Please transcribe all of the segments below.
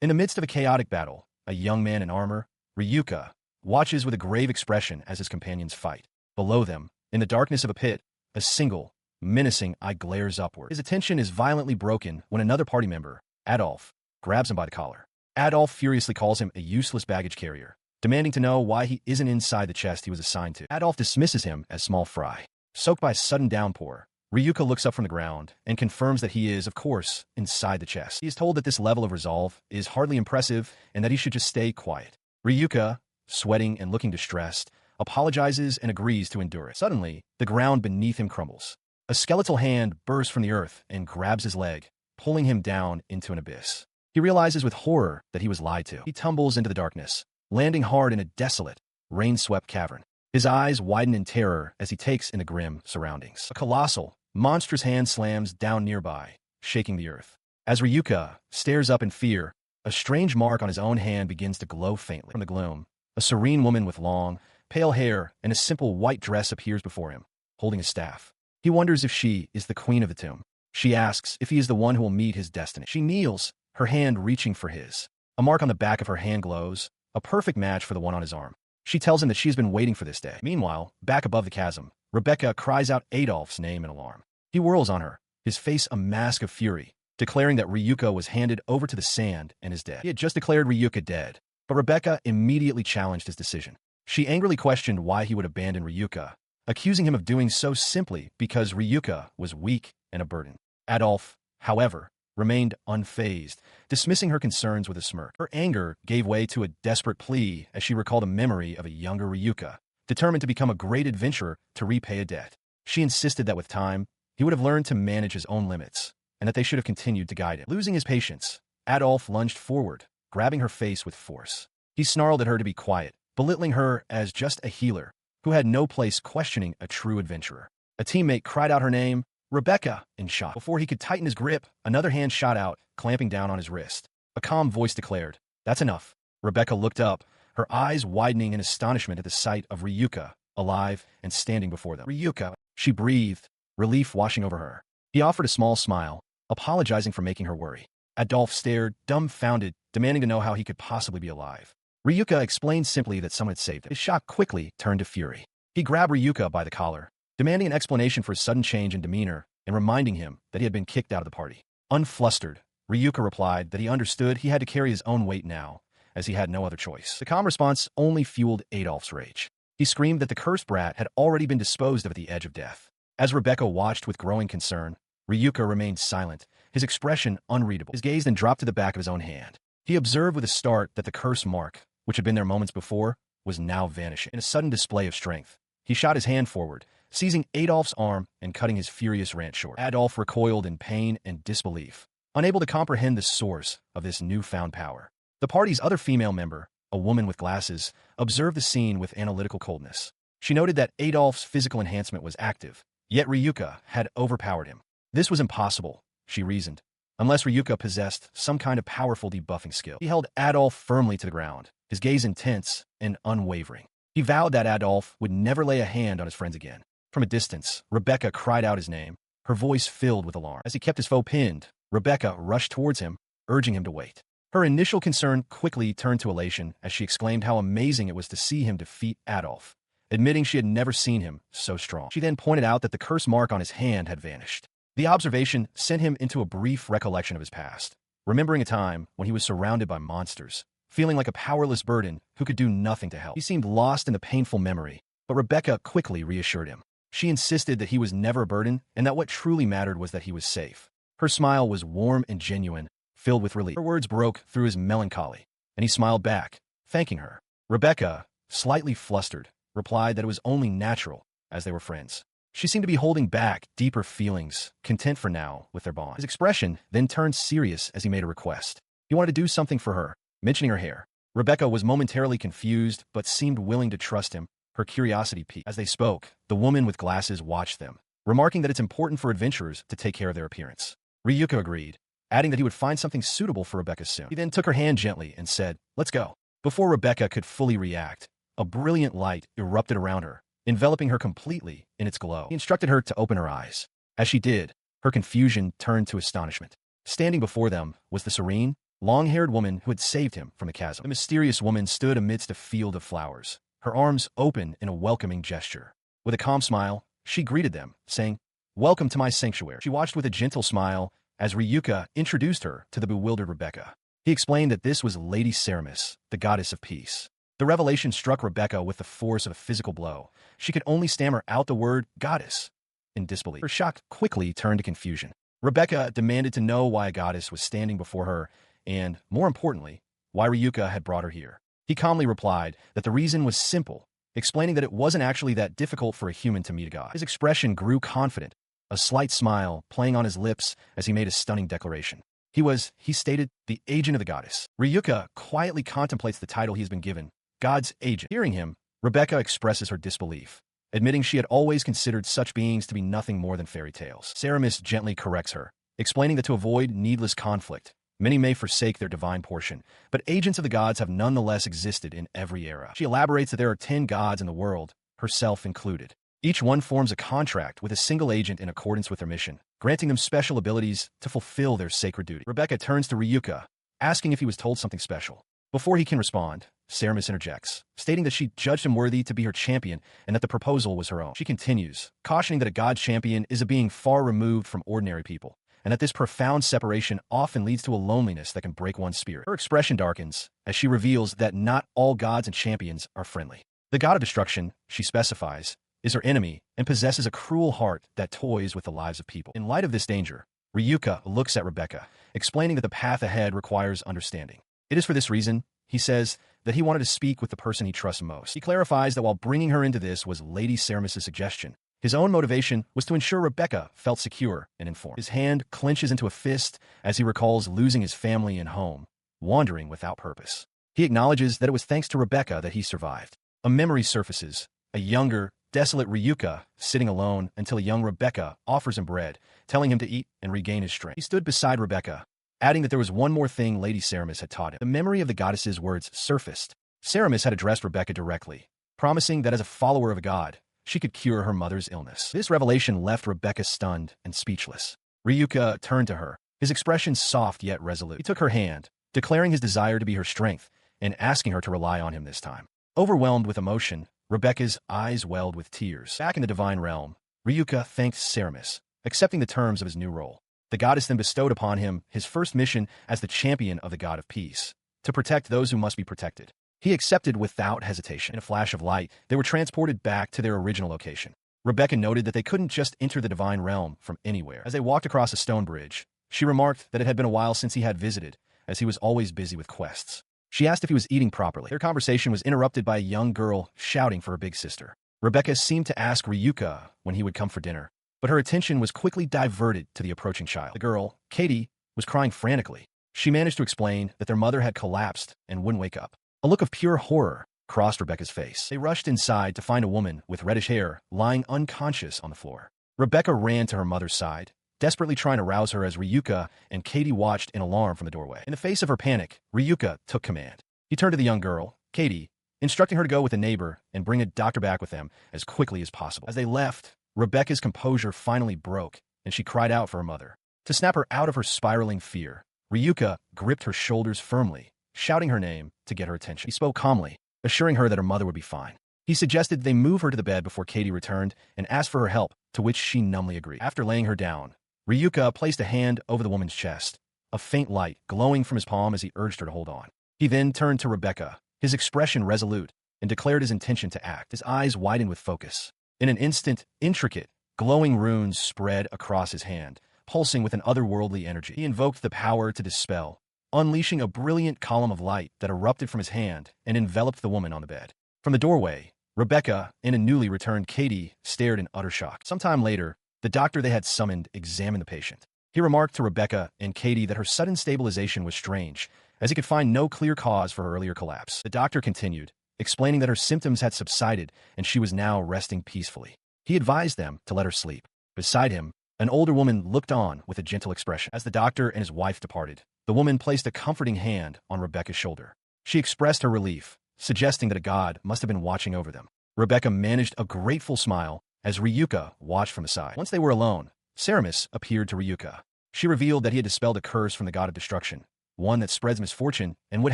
In the midst of a chaotic battle, a young man in armor, Ryuka, watches with a grave expression as his companions fight. Below them, in the darkness of a pit, a single, menacing eye glares upward. His attention is violently broken when another party member, Adolf, grabs him by the collar. Adolf furiously calls him a useless baggage carrier, demanding to know why he isn't inside the chest he was assigned to. Adolf dismisses him as small fry. Soaked by a sudden downpour, Ryuka looks up from the ground and confirms that he is, of course, inside the chest. He is told that this level of resolve is hardly impressive and that he should just stay quiet. Ryuka, sweating and looking distressed, apologizes and agrees to endure it. Suddenly, the ground beneath him crumbles. A skeletal hand bursts from the earth and grabs his leg, pulling him down into an abyss. He realizes with horror that he was lied to. He tumbles into the darkness, landing hard in a desolate, rain-swept cavern. His eyes widen in terror as he takes in the grim surroundings. A colossal, monstrous hand slams down nearby, shaking the earth. As Ryuka stares up in fear, a strange mark on his own hand begins to glow faintly. From the gloom, a serene woman with long, pale hair and a simple white dress appears before him, holding a staff. He wonders if she is the queen of the tomb. She asks if he is the one who will meet his destiny. She kneels, her hand reaching for his. A mark on the back of her hand glows, a perfect match for the one on his arm. She tells him that she has been waiting for this day. Meanwhile, back above the chasm, Rebecca cries out Adolf's name in alarm. He whirls on her, his face a mask of fury, declaring that Ryuka was handed over to the sand and is dead. He had just declared Ryuka dead, but Rebecca immediately challenged his decision. She angrily questioned why he would abandon Ryuka, accusing him of doing so simply because Ryuka was weak and a burden. Adolf, however, remained unfazed, dismissing her concerns with a smirk. Her anger gave way to a desperate plea as she recalled a memory of a younger Ryuka, determined to become a great adventurer to repay a debt. She insisted that with time, he would have learned to manage his own limits, and that they should have continued to guide him. Losing his patience, Adolf lunged forward, grabbing her face with force. He snarled at her to be quiet, belittling her as just a healer, who had no place questioning a true adventurer. A teammate cried out her name, Rebecca, in shock. Before he could tighten his grip, another hand shot out, clamping down on his wrist. A calm voice declared, "That's enough." Rebecca looked up, her eyes widening in astonishment at the sight of Ryuka, alive and standing before them. "Ryuka," she breathed, relief washing over her. He offered a small smile, apologizing for making her worry. Adolf stared, dumbfounded, demanding to know how he could possibly be alive. Ryuka explained simply that someone had saved him. His shock quickly turned to fury. He grabbed Ryuka by the collar, demanding an explanation for his sudden change in demeanor and reminding him that he had been kicked out of the party. Unflustered, Ryuka replied that he understood he had to carry his own weight now, as he had no other choice. The calm response only fueled Adolf's rage. He screamed that the cursed brat had already been disposed of at the edge of death. As Rebecca watched with growing concern, Ryuka remained silent, his expression unreadable. His gaze then dropped to the back of his own hand. He observed with a start that the curse mark, which had been there moments before, was now vanishing. In a sudden display of strength, he shot his hand forward, seizing Adolf's arm and cutting his furious rant short. Adolf recoiled in pain and disbelief, unable to comprehend the source of this newfound power. The party's other female member, a woman with glasses, observed the scene with analytical coldness. She noted that Adolf's physical enhancement was active, yet Ryuka had overpowered him. This was impossible, she reasoned, unless Ryuka possessed some kind of powerful debuffing skill. He held Adolf firmly to the ground, his gaze intense and unwavering. He vowed that Adolf would never lay a hand on his friends again. From a distance, Rebecca cried out his name, her voice filled with alarm. As he kept his foe pinned, Rebecca rushed towards him, urging him to wait. Her initial concern quickly turned to elation as she exclaimed how amazing it was to see him defeat Adolf, admitting she had never seen him so strong. She then pointed out that the curse mark on his hand had vanished. The observation sent him into a brief recollection of his past, remembering a time when he was surrounded by monsters, feeling like a powerless burden who could do nothing to help. He seemed lost in the painful memory, but Rebecca quickly reassured him. She insisted that he was never a burden and that what truly mattered was that he was safe. Her smile was warm and genuine, filled with relief. Her words broke through his melancholy, and he smiled back, thanking her. Rebecca, slightly flustered, replied that it was only natural, as they were friends. She seemed to be holding back deeper feelings, content for now with their bond. His expression then turned serious as he made a request. He wanted to do something for her, mentioning her hair. Rebecca was momentarily confused, but seemed willing to trust him, her curiosity piqued. As they spoke, the woman with glasses watched them, remarking that it's important for adventurers to take care of their appearance. Ryuka agreed, adding that he would find something suitable for Rebecca soon. He then took her hand gently and said, "Let's go." Before Rebecca could fully react, a brilliant light erupted around her, enveloping her completely in its glow. He instructed her to open her eyes. As she did, her confusion turned to astonishment. Standing before them was the serene, long-haired woman who had saved him from the chasm. The mysterious woman stood amidst a field of flowers, her arms open in a welcoming gesture. With a calm smile, she greeted them, saying, "Welcome to my sanctuary." She watched with a gentle smile as Ryuka introduced her to the bewildered Rebecca. He explained that this was Lady Ceramis, the goddess of peace. The revelation struck Rebecca with the force of a physical blow. She could only stammer out the word goddess in disbelief. Her shock quickly turned to confusion. Rebecca demanded to know why a goddess was standing before her and, more importantly, why Ryuka had brought her here. He calmly replied that the reason was simple, explaining that it wasn't actually that difficult for a human to meet a god. His expression grew confident, a slight smile playing on his lips as he made a stunning declaration. He stated, the agent of the goddess. Ryuka quietly contemplates the title he has been given, God's agent. Hearing him, Rebecca expresses her disbelief, admitting she had always considered such beings to be nothing more than fairy tales. Ceramis gently corrects her, explaining that to avoid needless conflict, many may forsake their divine portion, but agents of the gods have nonetheless existed in every era. She elaborates that there are 10 gods in the world, herself included. Each one forms a contract with a single agent in accordance with their mission, granting them special abilities to fulfill their sacred duty. Rebecca turns to Ryuka, asking if he was told something special. Before he can respond, Ceramis interjects, stating that she judged him worthy to be her champion and that the proposal was her own. She continues, cautioning that a god champion is a being far removed from ordinary people, and that this profound separation often leads to a loneliness that can break one's spirit. Her expression darkens as she reveals that not all gods and champions are friendly. The god of destruction, she specifies, is her enemy and possesses a cruel heart that toys with the lives of people. In light of this danger, Ryuka looks at Rebecca, explaining that the path ahead requires understanding. It is for this reason, he says, that he wanted to speak with the person he trusts most. He clarifies that while bringing her into this was Lady Ceramis' suggestion, his own motivation was to ensure Rebecca felt secure and informed. His hand clenches into a fist as he recalls losing his family and home, wandering without purpose. He acknowledges that it was thanks to Rebecca that he survived. A memory surfaces, a younger, desolate Ryuka sitting alone until a young Rebecca offers him bread, telling him to eat and regain his strength. He stood beside Rebecca, adding that there was one more thing Lady Ceramis had taught him. The memory of the goddess's words surfaced. Ceramis had addressed Rebecca directly, promising that as a follower of a god, she could cure her mother's illness. This revelation left Rebecca stunned and speechless. Ryuka turned to her, his expression soft yet resolute. He took her hand, declaring his desire to be her strength and asking her to rely on him this time. Overwhelmed with emotion, Rebecca's eyes welled with tears. Back in the divine realm, Ryuka thanked Ceramis, accepting the terms of his new role. The goddess then bestowed upon him his first mission as the champion of the god of peace, to protect those who must be protected. He accepted without hesitation. In a flash of light, they were transported back to their original location. Rebecca noted that they couldn't just enter the divine realm from anywhere. As they walked across a stone bridge, she remarked that it had been a while since he had visited, as he was always busy with quests. She asked if he was eating properly. Their conversation was interrupted by a young girl shouting for her big sister. Rebecca seemed to ask Ryuka when he would come for dinner, but her attention was quickly diverted to the approaching child. The girl, Katie, was crying frantically. She managed to explain that their mother had collapsed and wouldn't wake up. A look of pure horror crossed Rebecca's face. They rushed inside to find a woman with reddish hair lying unconscious on the floor. Rebecca ran to her mother's side, desperately trying to rouse her as Ryuka and Katie watched in alarm from the doorway. In the face of her panic, Ryuka took command. He turned to the young girl, Katie, instructing her to go with a neighbor and bring a doctor back with them as quickly as possible. As they left, Rebecca's composure finally broke, and she cried out for her mother. To snap her out of her spiraling fear, Ryuka gripped her shoulders firmly, shouting her name to get her attention. He spoke calmly, assuring her that her mother would be fine. He suggested they move her to the bed before Katie returned and asked for her help, to which she numbly agreed. After laying her down, Ryuka placed a hand over the woman's chest, a faint light glowing from his palm as he urged her to hold on. He then turned to Rebecca, his expression resolute, and declared his intention to act. His eyes widened with focus. In an instant, intricate, glowing runes spread across his hand, pulsing with an otherworldly energy. He invoked the power to dispel, unleashing a brilliant column of light that erupted from his hand and enveloped the woman on the bed. From the doorway, Rebecca and a newly returned Katie stared in utter shock. Sometime later, the doctor they had summoned examined the patient. He remarked to Rebecca and Katie that her sudden stabilization was strange, as he could find no clear cause for her earlier collapse. The doctor continued, explaining that her symptoms had subsided and she was now resting peacefully. He advised them to let her sleep. Beside him, an older woman looked on with a gentle expression. As the doctor and his wife departed, the woman placed a comforting hand on Rebecca's shoulder. She expressed her relief, suggesting that a god must have been watching over them. Rebecca managed a grateful smile as Ryuka watched from the side. Once they were alone, Ceramis appeared to Ryuka. She revealed that he had dispelled a curse from the god of destruction, one that spreads misfortune and would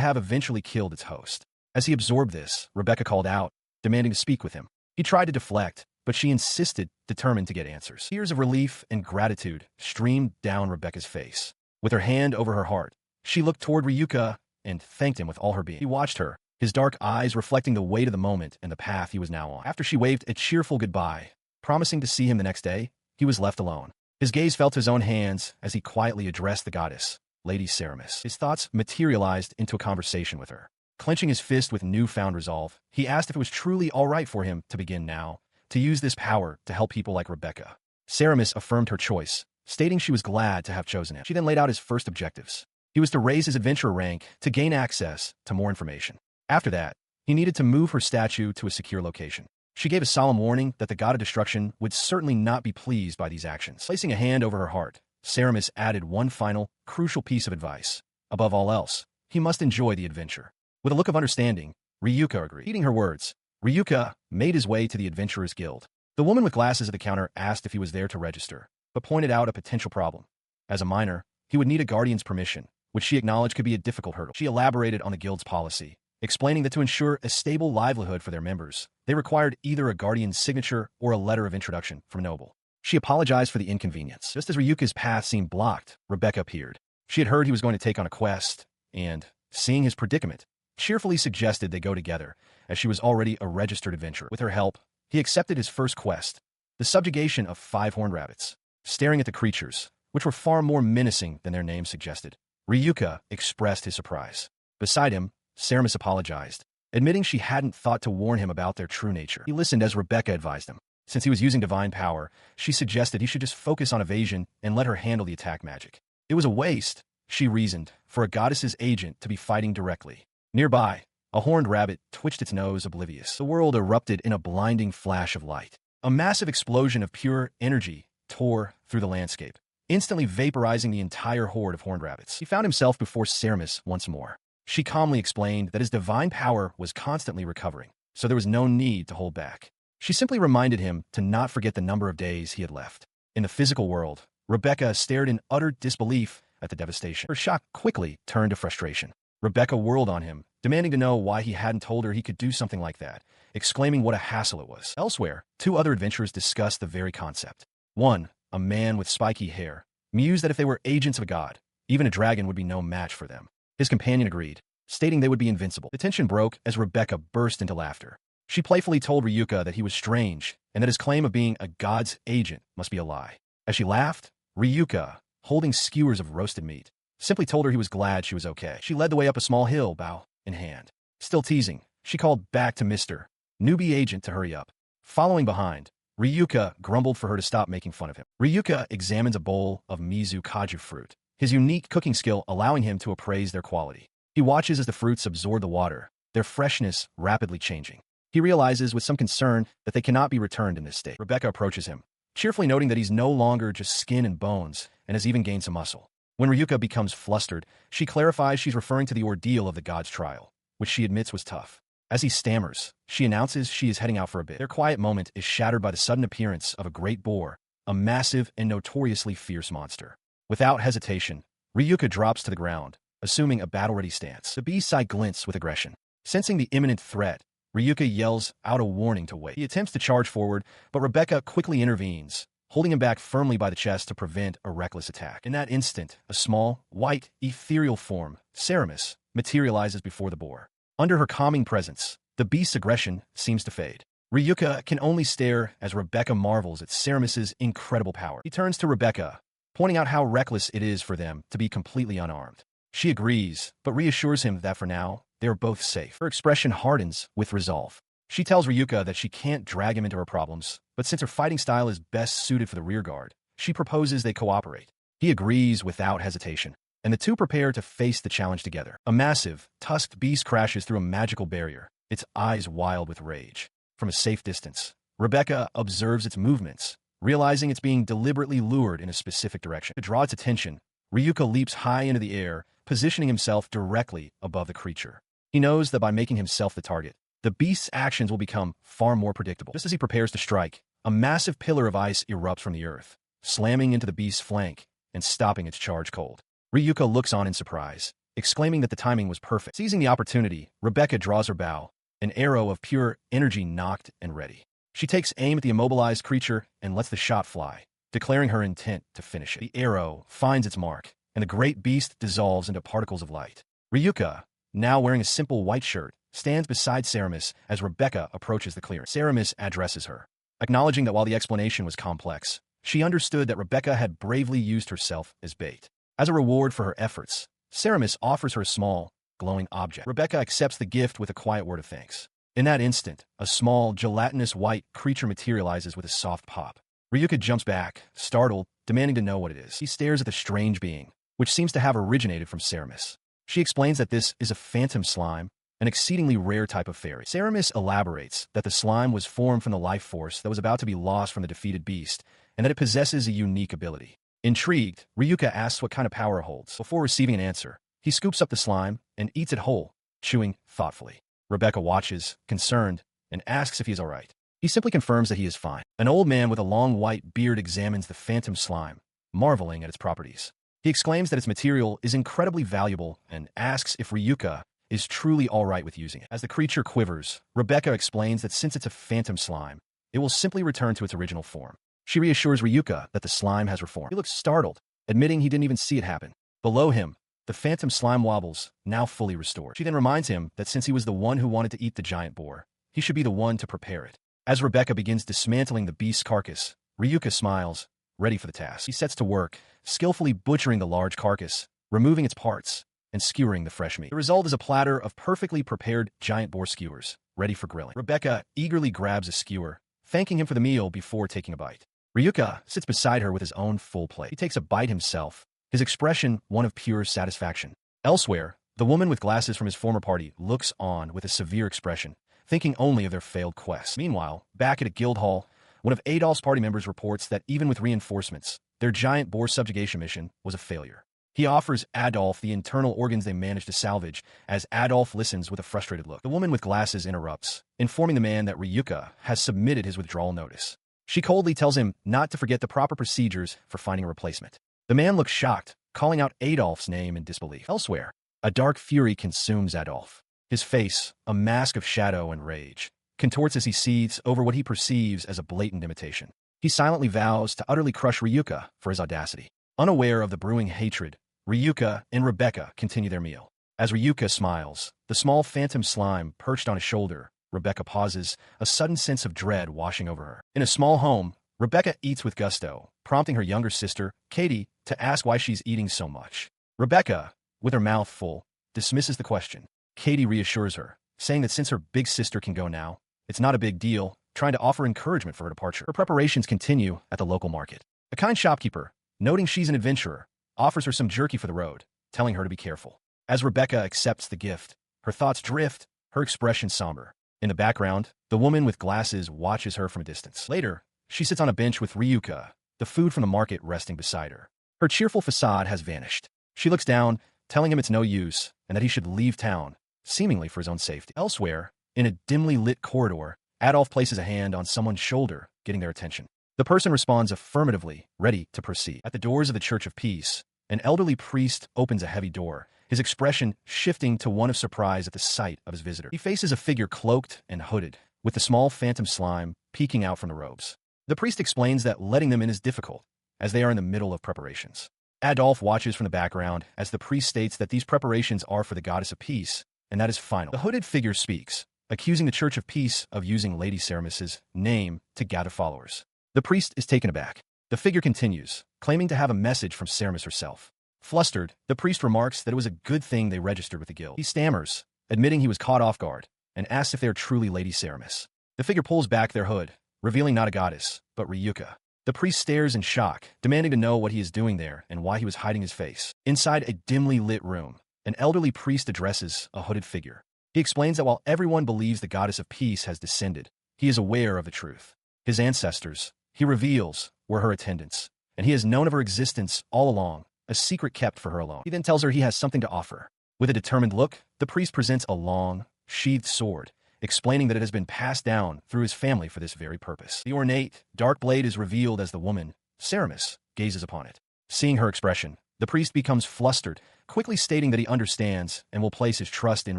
have eventually killed its host. As he absorbed this, Rebecca called out, demanding to speak with him. He tried to deflect, but she insisted, determined to get answers. Tears of relief and gratitude streamed down Rebecca's face. With her hand over her heart, she looked toward Ryuka and thanked him with all her being. He watched her, his dark eyes reflecting the weight of the moment and the path he was now on. After she waved a cheerful goodbye, promising to see him the next day, he was left alone. His gaze fell to his own hands as he quietly addressed the goddess, Lady Ceramis. His thoughts materialized into a conversation with her. Clenching his fist with newfound resolve, he asked if it was truly all right for him to begin now, to use this power to help people like Rebecca. Ceramis affirmed her choice, stating she was glad to have chosen him. She then laid out his first objectives. He was to raise his adventurer rank to gain access to more information. After that, he needed to move her statue to a secure location. She gave a solemn warning that the god of destruction would certainly not be pleased by these actions. Placing a hand over her heart, Ceramis added one final, crucial piece of advice. Above all else, he must enjoy the adventure. With a look of understanding, Ryuka agreed. Heeding her words, Ryuka made his way to the Adventurers Guild. The woman with glasses at the counter asked if he was there to register, but pointed out a potential problem. As a minor, he would need a guardian's permission, which she acknowledged could be a difficult hurdle. She elaborated on the guild's policy, explaining that to ensure a stable livelihood for their members, they required either a guardian's signature or a letter of introduction from Noel. She apologized for the inconvenience. Just as Ryuka's path seemed blocked, Rebecca appeared. She had heard he was going to take on a quest, and, seeing his predicament, cheerfully suggested they go together, as she was already a registered adventurer. With her help, he accepted his first quest, the subjugation of 5 horned rabbits. Staring at the creatures, which were far more menacing than their name suggested, Ryuka expressed his surprise. Beside him, Ceramis apologized, admitting she hadn't thought to warn him about their true nature. He listened as Rebecca advised him. Since he was using divine power, she suggested he should just focus on evasion and let her handle the attack magic. It was a waste, she reasoned, for a goddess's agent to be fighting directly. Nearby, a horned rabbit twitched its nose oblivious. The world erupted in a blinding flash of light. A massive explosion of pure energy tore through the landscape, instantly vaporizing the entire horde of horned rabbits. He found himself before Ceramis once more. She calmly explained that his divine power was constantly recovering, so there was no need to hold back. She simply reminded him to not forget the number of days he had left. In the physical world, Rebecca stared in utter disbelief at the devastation. Her shock quickly turned to frustration. Rebecca whirled on him, demanding to know why he hadn't told her he could do something like that, exclaiming what a hassle it was. Elsewhere, 2 other adventurers discussed the very concept. One, a man with spiky hair, mused that if they were agents of a god, even a dragon would be no match for them. His companion agreed, stating they would be invincible. The tension broke as Rebecca burst into laughter. She playfully told Ryuka that he was strange and that his claim of being a god's agent must be a lie. As she laughed, Ryuka, holding skewers of roasted meat, simply told her he was glad she was okay. She led the way up a small hill, bow in hand. Still teasing, she called back to Mr. Newbie Agent to hurry up. Following behind, Ryuka grumbled for her to stop making fun of him. Ryuka examines a bowl of mizu kaju fruit, his unique cooking skill allowing him to appraise their quality. He watches as the fruits absorb the water, their freshness rapidly changing. He realizes with some concern that they cannot be returned in this state. Rebecca approaches him, cheerfully noting that he's no longer just skin and bones and has even gained some muscle. When Ryuka becomes flustered, she clarifies she's referring to the ordeal of the god's trial, which she admits was tough. As he stammers, she announces she is heading out for a bit. Their quiet moment is shattered by the sudden appearance of a great boar, a massive and notoriously fierce monster. Without hesitation, Ryuka drops to the ground, assuming a battle-ready stance. The beast's eye glints with aggression. Sensing the imminent threat, Ryuka yells out a warning to wait. He attempts to charge forward, but Rebecca quickly intervenes, holding him back firmly by the chest to prevent a reckless attack. In that instant, a small, white, ethereal form, Ceramis, materializes before the boar. Under her calming presence, the beast's aggression seems to fade. Ryuka can only stare as Rebecca marvels at Ceramis's incredible power. He turns to Rebecca, pointing out how reckless it is for them to be completely unarmed. She agrees, but reassures him that for now, they are both safe. Her expression hardens with resolve. She tells Ryuka that she can't drag him into her problems, but since her fighting style is best suited for the rearguard, she proposes they cooperate. He agrees without hesitation, and the two prepare to face the challenge together. A massive, tusked beast crashes through a magical barrier, its eyes wild with rage. From a safe distance, Rebecca observes its movements, realizing it's being deliberately lured in a specific direction. To draw its attention, Ryuka leaps high into the air, positioning himself directly above the creature. He knows that by making himself the target, the beast's actions will become far more predictable. Just as he prepares to strike, a massive pillar of ice erupts from the earth, slamming into the beast's flank and stopping its charge cold. Ryuka looks on in surprise, exclaiming that the timing was perfect. Seizing the opportunity, Rebecca draws her bow, an arrow of pure energy knocked and ready. She takes aim at the immobilized creature and lets the shot fly, declaring her intent to finish it. The arrow finds its mark, and the great beast dissolves into particles of light. Ryuka, now wearing a simple white shirt, stands beside Ceramis as Rebecca approaches the clearing. Ceramis addresses her, acknowledging that while the explanation was complex, she understood that Rebecca had bravely used herself as bait. As a reward for her efforts, Ceramis offers her a small, glowing object. Rebecca accepts the gift with a quiet word of thanks. In that instant, a small, gelatinous white creature materializes with a soft pop. Ryuka jumps back, startled, demanding to know what it is. He stares at the strange being, which seems to have originated from Ceramis. She explains that this is a phantom slime, an exceedingly rare type of fairy. Ceramis elaborates that the slime was formed from the life force that was about to be lost from the defeated beast, and that it possesses a unique ability. Intrigued, Ryuka asks what kind of power it holds. Before receiving an answer, he scoops up the slime and eats it whole, chewing thoughtfully. Rebecca watches, concerned, and asks if he is all right. He simply confirms that he is fine. An old man with a long white beard examines the phantom slime, marveling at its properties. He exclaims that its material is incredibly valuable and asks if Ryuka is truly all right with using it. As the creature quivers, Rebecca explains that since it's a phantom slime, it will simply return to its original form. She reassures Ryuka that the slime has reformed. He looks startled, admitting he didn't even see it happen. Below him, the phantom slime wobbles, now fully restored. She then reminds him that since he was the one who wanted to eat the giant boar, he should be the one to prepare it. As Rebecca begins dismantling the beast's carcass, Ryuka smiles, ready for the task. He sets to work, skillfully butchering the large carcass, removing its parts, and skewering the fresh meat. The result is a platter of perfectly prepared giant boar skewers, ready for grilling. Rebecca eagerly grabs a skewer, thanking him for the meal before taking a bite. Ryuka sits beside her with his own full plate. He takes a bite himself, his expression one of pure satisfaction. Elsewhere, the woman with glasses from his former party looks on with a severe expression, thinking only of their failed quest. Meanwhile, back at a guild hall, one of Adolf's party members reports that even with reinforcements, their giant boar subjugation mission was a failure. He offers Adolf the internal organs they managed to salvage, as Adolf listens with a frustrated look. The woman with glasses interrupts, informing the man that Ryuka has submitted his withdrawal notice. She coldly tells him not to forget the proper procedures for finding a replacement. The man looks shocked, calling out Adolf's name in disbelief. Elsewhere, a dark fury consumes Adolf. His face, a mask of shadow and rage, contorts as he seethes over what he perceives as a blatant imitation. He silently vows to utterly crush Ryuka for his audacity. Unaware of the brewing hatred, Ryuka and Rebecca continue their meal. As Ryuka smiles, the small phantom slime perched on his shoulder, Rebecca pauses, a sudden sense of dread washing over her. In a small home, Rebecca eats with gusto, prompting her younger sister, Katie, to ask why she's eating so much. Rebecca, with her mouth full, dismisses the question. Katie reassures her, saying that since her big sister can go now, it's not a big deal, trying to offer encouragement for her departure. Her preparations continue at the local market. A kind shopkeeper, noting she's an adventurer, offers her some jerky for the road, telling her to be careful. As Rebecca accepts the gift, her thoughts drift, her expression somber. In the background, the woman with glasses watches her from a distance. Later, she sits on a bench with Ryuka, the food from the market resting beside her. Her cheerful facade has vanished. She looks down, telling him it's no use, and that he should leave town, seemingly for his own safety. Elsewhere, in a dimly lit corridor, Adolf places a hand on someone's shoulder, getting their attention. The person responds affirmatively, ready to proceed. At the doors of the Church of Peace, an elderly priest opens a heavy door, his expression shifting to one of surprise at the sight of his visitor. He faces a figure cloaked and hooded, with the small phantom slime peeking out from the robes. The priest explains that letting them in is difficult, as they are in the middle of preparations. Adolf watches from the background as the priest states that these preparations are for the goddess of peace, and that is final. The hooded figure speaks, accusing the Church of Peace of using Lady Ceramis's name to gather followers. The priest is taken aback. The figure continues, claiming to have a message from Ceramis herself. Flustered, the priest remarks that it was a good thing they registered with the guild. He stammers, admitting he was caught off guard, and asks if they are truly Lady Ceramis. The figure pulls back their hood, revealing not a goddess, but Ryuka. The priest stares in shock, demanding to know what he is doing there and why he was hiding his face. Inside a dimly lit room, an elderly priest addresses a hooded figure. He explains that while everyone believes the goddess of peace has descended, he is aware of the truth. His ancestors, he reveals, were her attendants, and he has known of her existence all along, a secret kept for her alone. He then tells her he has something to offer. With a determined look, the priest presents a long, sheathed sword, explaining that it has been passed down through his family for this very purpose. The ornate, dark blade is revealed as the woman, Ceramis, gazes upon it. Seeing her expression, The priest becomes flustered, quickly stating that he understands and will place his trust in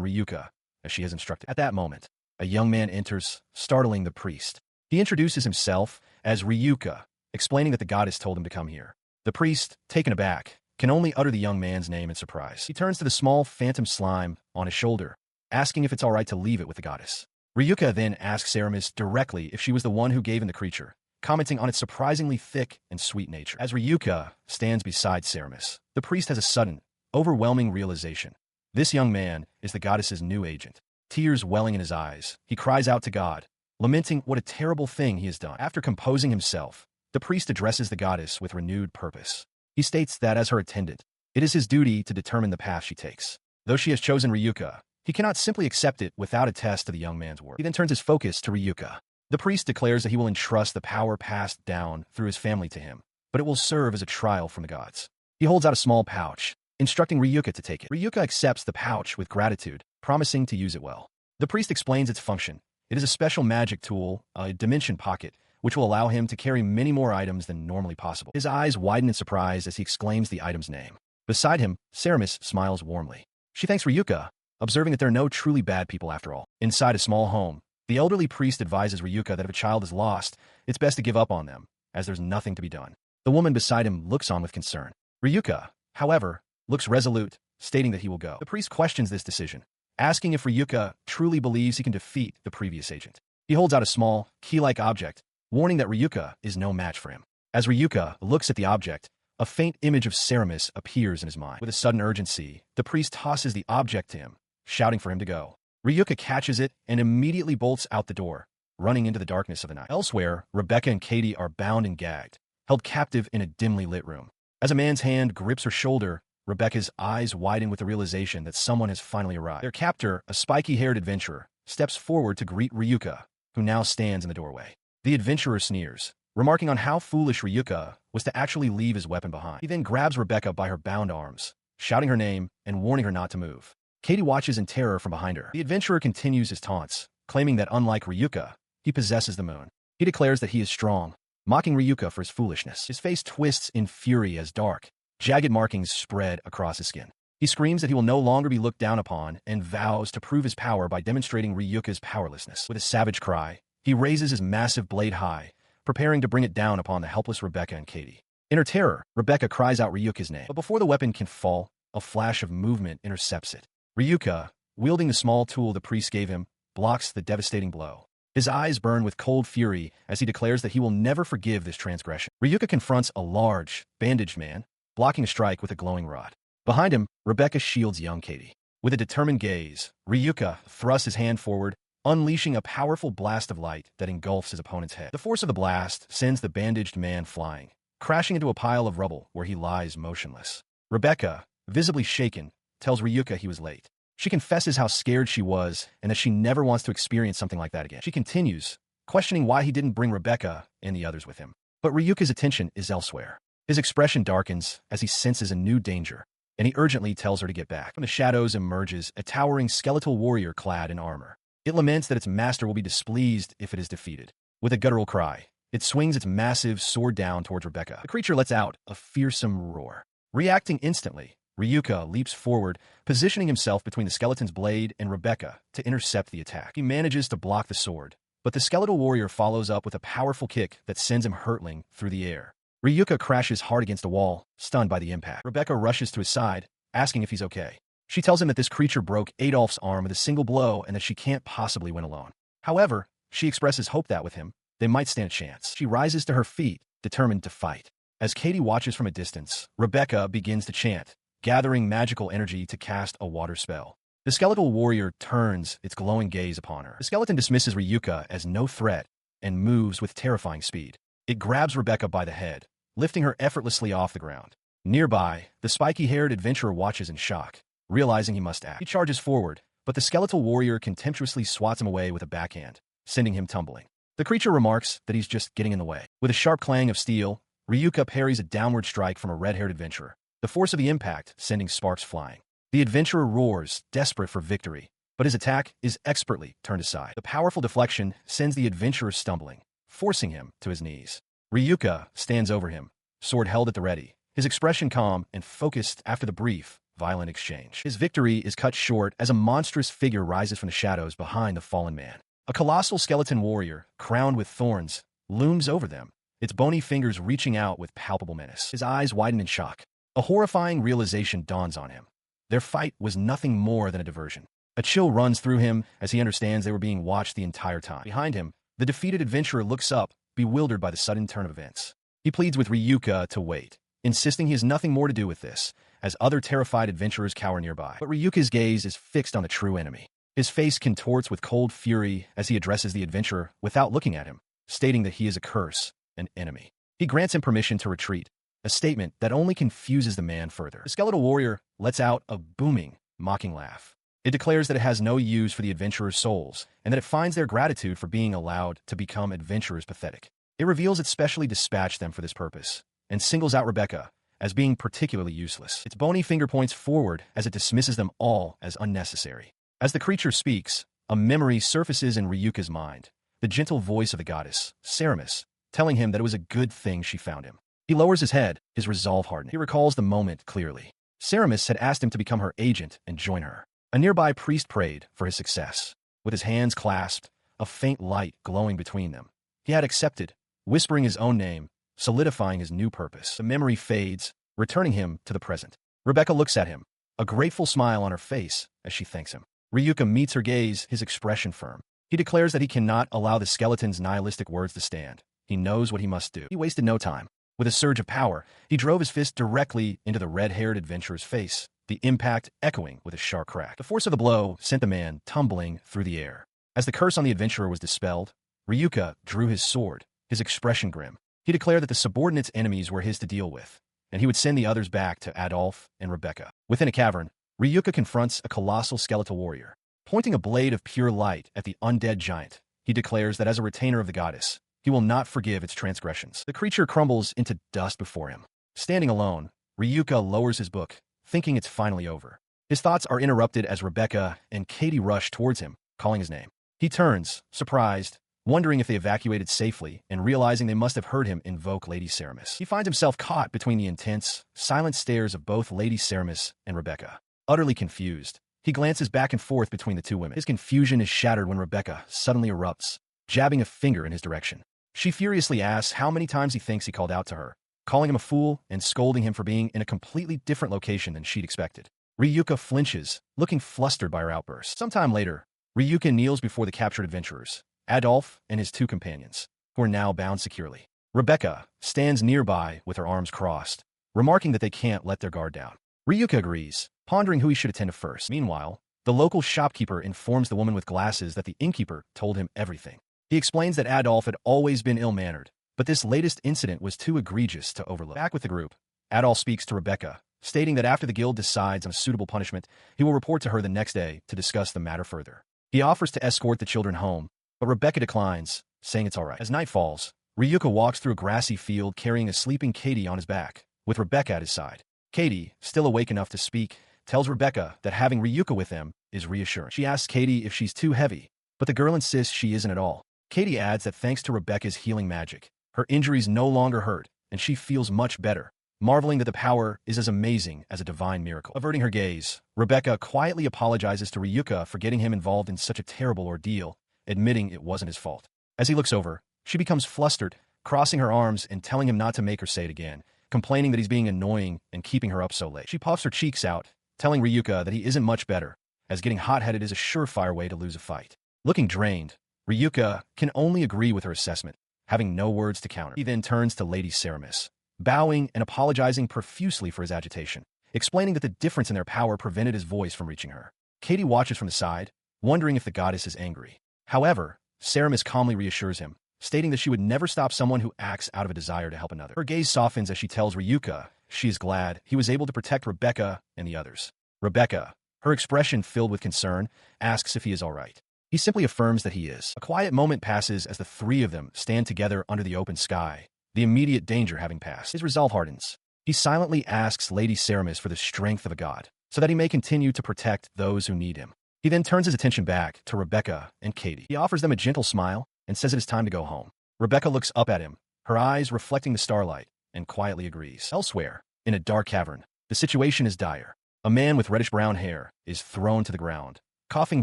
Ryuka, as she has instructed. At that moment, a young man enters, startling the priest. He introduces himself as Ryuka, explaining that the goddess told him to come here. The priest, taken aback, can only utter the young man's name in surprise. He turns to the small phantom slime on his shoulder, asking if it's all right to leave it with the goddess. Ryuka then asks Aramis directly if she was the one who gave him the creature, commenting on its surprisingly thick and sweet nature. As Ryuka stands beside Aramis, the priest has a sudden, overwhelming realization. This young man is the goddess's new agent. Tears welling in his eyes, he cries out to God, lamenting what a terrible thing he has done. After composing himself, the priest addresses the goddess with renewed purpose. He states that as her attendant, it is his duty to determine the path she takes. Though she has chosen Ryuka, he cannot simply accept it without a test to the young man's work. He then turns his focus to Ryuka. The priest declares that he will entrust the power passed down through his family to him, but it will serve as a trial from the gods. He holds out a small pouch, instructing Ryuka to take it. Ryuka accepts the pouch with gratitude, promising to use it well. The priest explains its function. It is a special magic tool, a dimension pocket, which will allow him to carry many more items than normally possible. His eyes widen in surprise as he exclaims the item's name. Beside him, Aramis smiles warmly. She thanks Ryuka, observing that there are no truly bad people after all. Inside a small home, the elderly priest advises Ryuka that if a child is lost, it's best to give up on them, as there's nothing to be done. The woman beside him looks on with concern. Ryuka, however, looks resolute, stating that he will go. The priest questions this decision, asking if Ryuka truly believes he can defeat the previous agent. He holds out a small, key-like object, warning that Ryuka is no match for him. As Ryuka looks at the object, a faint image of Aramis appears in his mind. With a sudden urgency, the priest tosses the object to him, shouting for him to go. Ryuka catches it and immediately bolts out the door, running into the darkness of the night. Elsewhere, Rebecca and Katie are bound and gagged, held captive in a dimly lit room. As a man's hand grips her shoulder, Rebecca's eyes widen with the realization that someone has finally arrived. Their captor, a spiky-haired adventurer, steps forward to greet Ryuka, who now stands in the doorway. The adventurer sneers, remarking on how foolish Ryuka was to actually leave his weapon behind. He then grabs Rebecca by her bound arms, shouting her name and warning her not to move. Katie watches in terror from behind her. The adventurer continues his taunts, claiming that unlike Ryuka, he possesses the moon. He declares that he is strong, mocking Ryuka for his foolishness. His face twists in fury as dark, jagged markings spread across his skin. He screams that he will no longer be looked down upon and vows to prove his power by demonstrating Ryuka's powerlessness. With a savage cry, he raises his massive blade high, preparing to bring it down upon the helpless Rebecca and Katie. In her terror, Rebecca cries out Ryuka's name, but before the weapon can fall, a flash of movement intercepts it. Ryuka, wielding the small tool the priest gave him, blocks the devastating blow. His eyes burn with cold fury as he declares that he will never forgive this transgression. Ryuka confronts a large, bandaged man, blocking a strike with a glowing rod. Behind him, Rebecca shields young Katie. With a determined gaze, Ryuka thrusts his hand forward, unleashing a powerful blast of light that engulfs his opponent's head. The force of the blast sends the bandaged man flying, crashing into a pile of rubble where he lies motionless. Rebecca, visibly shaken, tells Ryuka he was late. She confesses how scared she was and that she never wants to experience something like that again. She continues, questioning why he didn't bring Rebecca and the others with him. But Ryuka's attention is elsewhere. His expression darkens as he senses a new danger, and he urgently tells her to get back. From the shadows emerges a towering skeletal warrior clad in armor. It laments that its master will be displeased if it is defeated. With a guttural cry, it swings its massive sword down towards Rebecca. The creature lets out a fearsome roar. Reacting instantly, Ryuka leaps forward, positioning himself between the skeleton's blade and Rebecca to intercept the attack. He manages to block the sword, but the skeletal warrior follows up with a powerful kick that sends him hurtling through the air. Ryuka crashes hard against a wall, stunned by the impact. Rebecca rushes to his side, asking if he's okay. She tells him that this creature broke Adolf's arm with a single blow and that she can't possibly win alone. However, she expresses hope that with him, they might stand a chance. She rises to her feet, determined to fight. As Katie watches from a distance, Rebecca begins to chant, gathering magical energy to cast a water spell. The skeletal warrior turns its glowing gaze upon her. The skeleton dismisses Ryuka as no threat and moves with terrifying speed. It grabs Rebecca by the head, lifting her effortlessly off the ground. Nearby, the spiky-haired adventurer watches in shock, realizing he must act. He charges forward, but the skeletal warrior contemptuously swats him away with a backhand, sending him tumbling. The creature remarks that he's just getting in the way. With a sharp clang of steel, Ryuka parries a downward strike from a red-haired adventurer, the force of the impact sending sparks flying. The adventurer roars, desperate for victory, but his attack is expertly turned aside. The powerful deflection sends the adventurer stumbling, forcing him to his knees. Ryuka stands over him, sword held at the ready, his expression calm and focused after the brief, violent exchange. His victory is cut short as a monstrous figure rises from the shadows behind the fallen man. A colossal skeleton warrior, crowned with thorns, looms over them, its bony fingers reaching out with palpable menace. His eyes widen in shock. A horrifying realization dawns on him. Their fight was nothing more than a diversion. A chill runs through him as he understands they were being watched the entire time. Behind him, the defeated adventurer looks up, bewildered by the sudden turn of events. He pleads with Ryuka to wait, insisting he has nothing more to do with this, as other terrified adventurers cower nearby. But Ryuka's gaze is fixed on the true enemy. His face contorts with cold fury as he addresses the adventurer without looking at him, stating that he is a curse, an enemy. He grants him permission to retreat, a statement that only confuses the man further. The skeletal warrior lets out a booming, mocking laugh. It declares that it has no use for the adventurers' souls, and that it finds their gratitude for being allowed to become adventurers pathetic. It reveals it specially dispatched them for this purpose, and singles out Rebecca as being particularly useless. Its bony finger points forward as it dismisses them all as unnecessary. As the creature speaks, a memory surfaces in Ryuka's mind, the gentle voice of the goddess, Ceramus, telling him that it was a good thing she found him. He lowers his head, his resolve hardening. He recalls the moment clearly. Ceramus had asked him to become her agent and join her. A nearby priest prayed for his success. With his hands clasped, a faint light glowing between them, he had accepted, whispering his own name, solidifying his new purpose. The memory fades, returning him to the present. Rebecca looks at him, a grateful smile on her face as she thanks him. Ryuka meets her gaze, his expression firm. He declares that he cannot allow the skeleton's nihilistic words to stand. He knows what he must do. He wasted no time. With a surge of power, he drove his fist directly into the red-haired adventurer's face, the impact echoing with a sharp crack. The force of the blow sent the man tumbling through the air. As the curse on the adventurer was dispelled, Ryuka drew his sword, his expression grim. He declared that the subordinate's enemies were his to deal with, and he would send the others back to Adolf and Rebecca. Within a cavern, Ryuka confronts a colossal skeletal warrior. Pointing a blade of pure light at the undead giant, he declares that as a retainer of the goddess, he will not forgive its transgressions. The creature crumbles into dust before him. Standing alone, Ryuka lowers his book, thinking it's finally over. His thoughts are interrupted as Rebecca and Katie rush towards him, calling his name. He turns, surprised, wondering if they evacuated safely and realizing they must have heard him invoke Lady Ceramus. He finds himself caught between the intense, silent stares of both Lady Ceramus and Rebecca. Utterly confused, he glances back and forth between the two women. His confusion is shattered when Rebecca suddenly erupts, jabbing a finger in his direction. She furiously asks how many times he thinks he called out to her, calling him a fool and scolding him for being in a completely different location than she'd expected. Ryuka flinches, looking flustered by her outburst. Sometime later, Ryuka kneels before the captured adventurers, Adolf and his two companions, who are now bound securely. Rebecca stands nearby with her arms crossed, remarking that they can't let their guard down. Ryuka agrees, pondering who he should attend to first. Meanwhile, the local shopkeeper informs the woman with glasses that the innkeeper told him everything. He explains that Adolf had always been ill-mannered, but this latest incident was too egregious to overlook. Back with the group, Adolf speaks to Rebecca, stating that after the guild decides on a suitable punishment, he will report to her the next day to discuss the matter further. He offers to escort the children home, but Rebecca declines, saying it's all right. As night falls, Ryuka walks through a grassy field carrying a sleeping Katie on his back, with Rebecca at his side. Katie, still awake enough to speak, tells Rebecca that having Ryuka with them is reassuring. She asks Katie if she's too heavy, but the girl insists she isn't at all. Katie adds that thanks to Rebecca's healing magic, her injuries no longer hurt, and she feels much better, marveling that the power is as amazing as a divine miracle. Averting her gaze, Rebecca quietly apologizes to Ryuka for getting him involved in such a terrible ordeal, admitting it wasn't his fault. As he looks over, she becomes flustered, crossing her arms and telling him not to make her say it again, complaining that he's being annoying and keeping her up so late. She puffs her cheeks out, telling Ryuka that he isn't much better, as getting hot-headed is a surefire way to lose a fight. Looking drained, Ryuka can only agree with her assessment, having no words to counter. He then turns to Lady Ceramus, bowing and apologizing profusely for his agitation, explaining that the difference in their power prevented his voice from reaching her. Katie watches from the side, wondering if the goddess is angry. However, Ceramus calmly reassures him, stating that she would never stop someone who acts out of a desire to help another. Her gaze softens as she tells Ryuka she is glad he was able to protect Rebecca and the others. Rebecca, her expression filled with concern, asks if he is all right. He simply affirms that he is. A quiet moment passes as the three of them stand together under the open sky, the immediate danger having passed. His resolve hardens. He silently asks Lady Ceramus for the strength of a god, so that he may continue to protect those who need him. He then turns his attention back to Rebecca and Katie. He offers them a gentle smile and says it is time to go home. Rebecca looks up at him, her eyes reflecting the starlight, and quietly agrees. Elsewhere, In a dark cavern, the situation is dire. A man with reddish-brown hair is thrown to the ground, coughing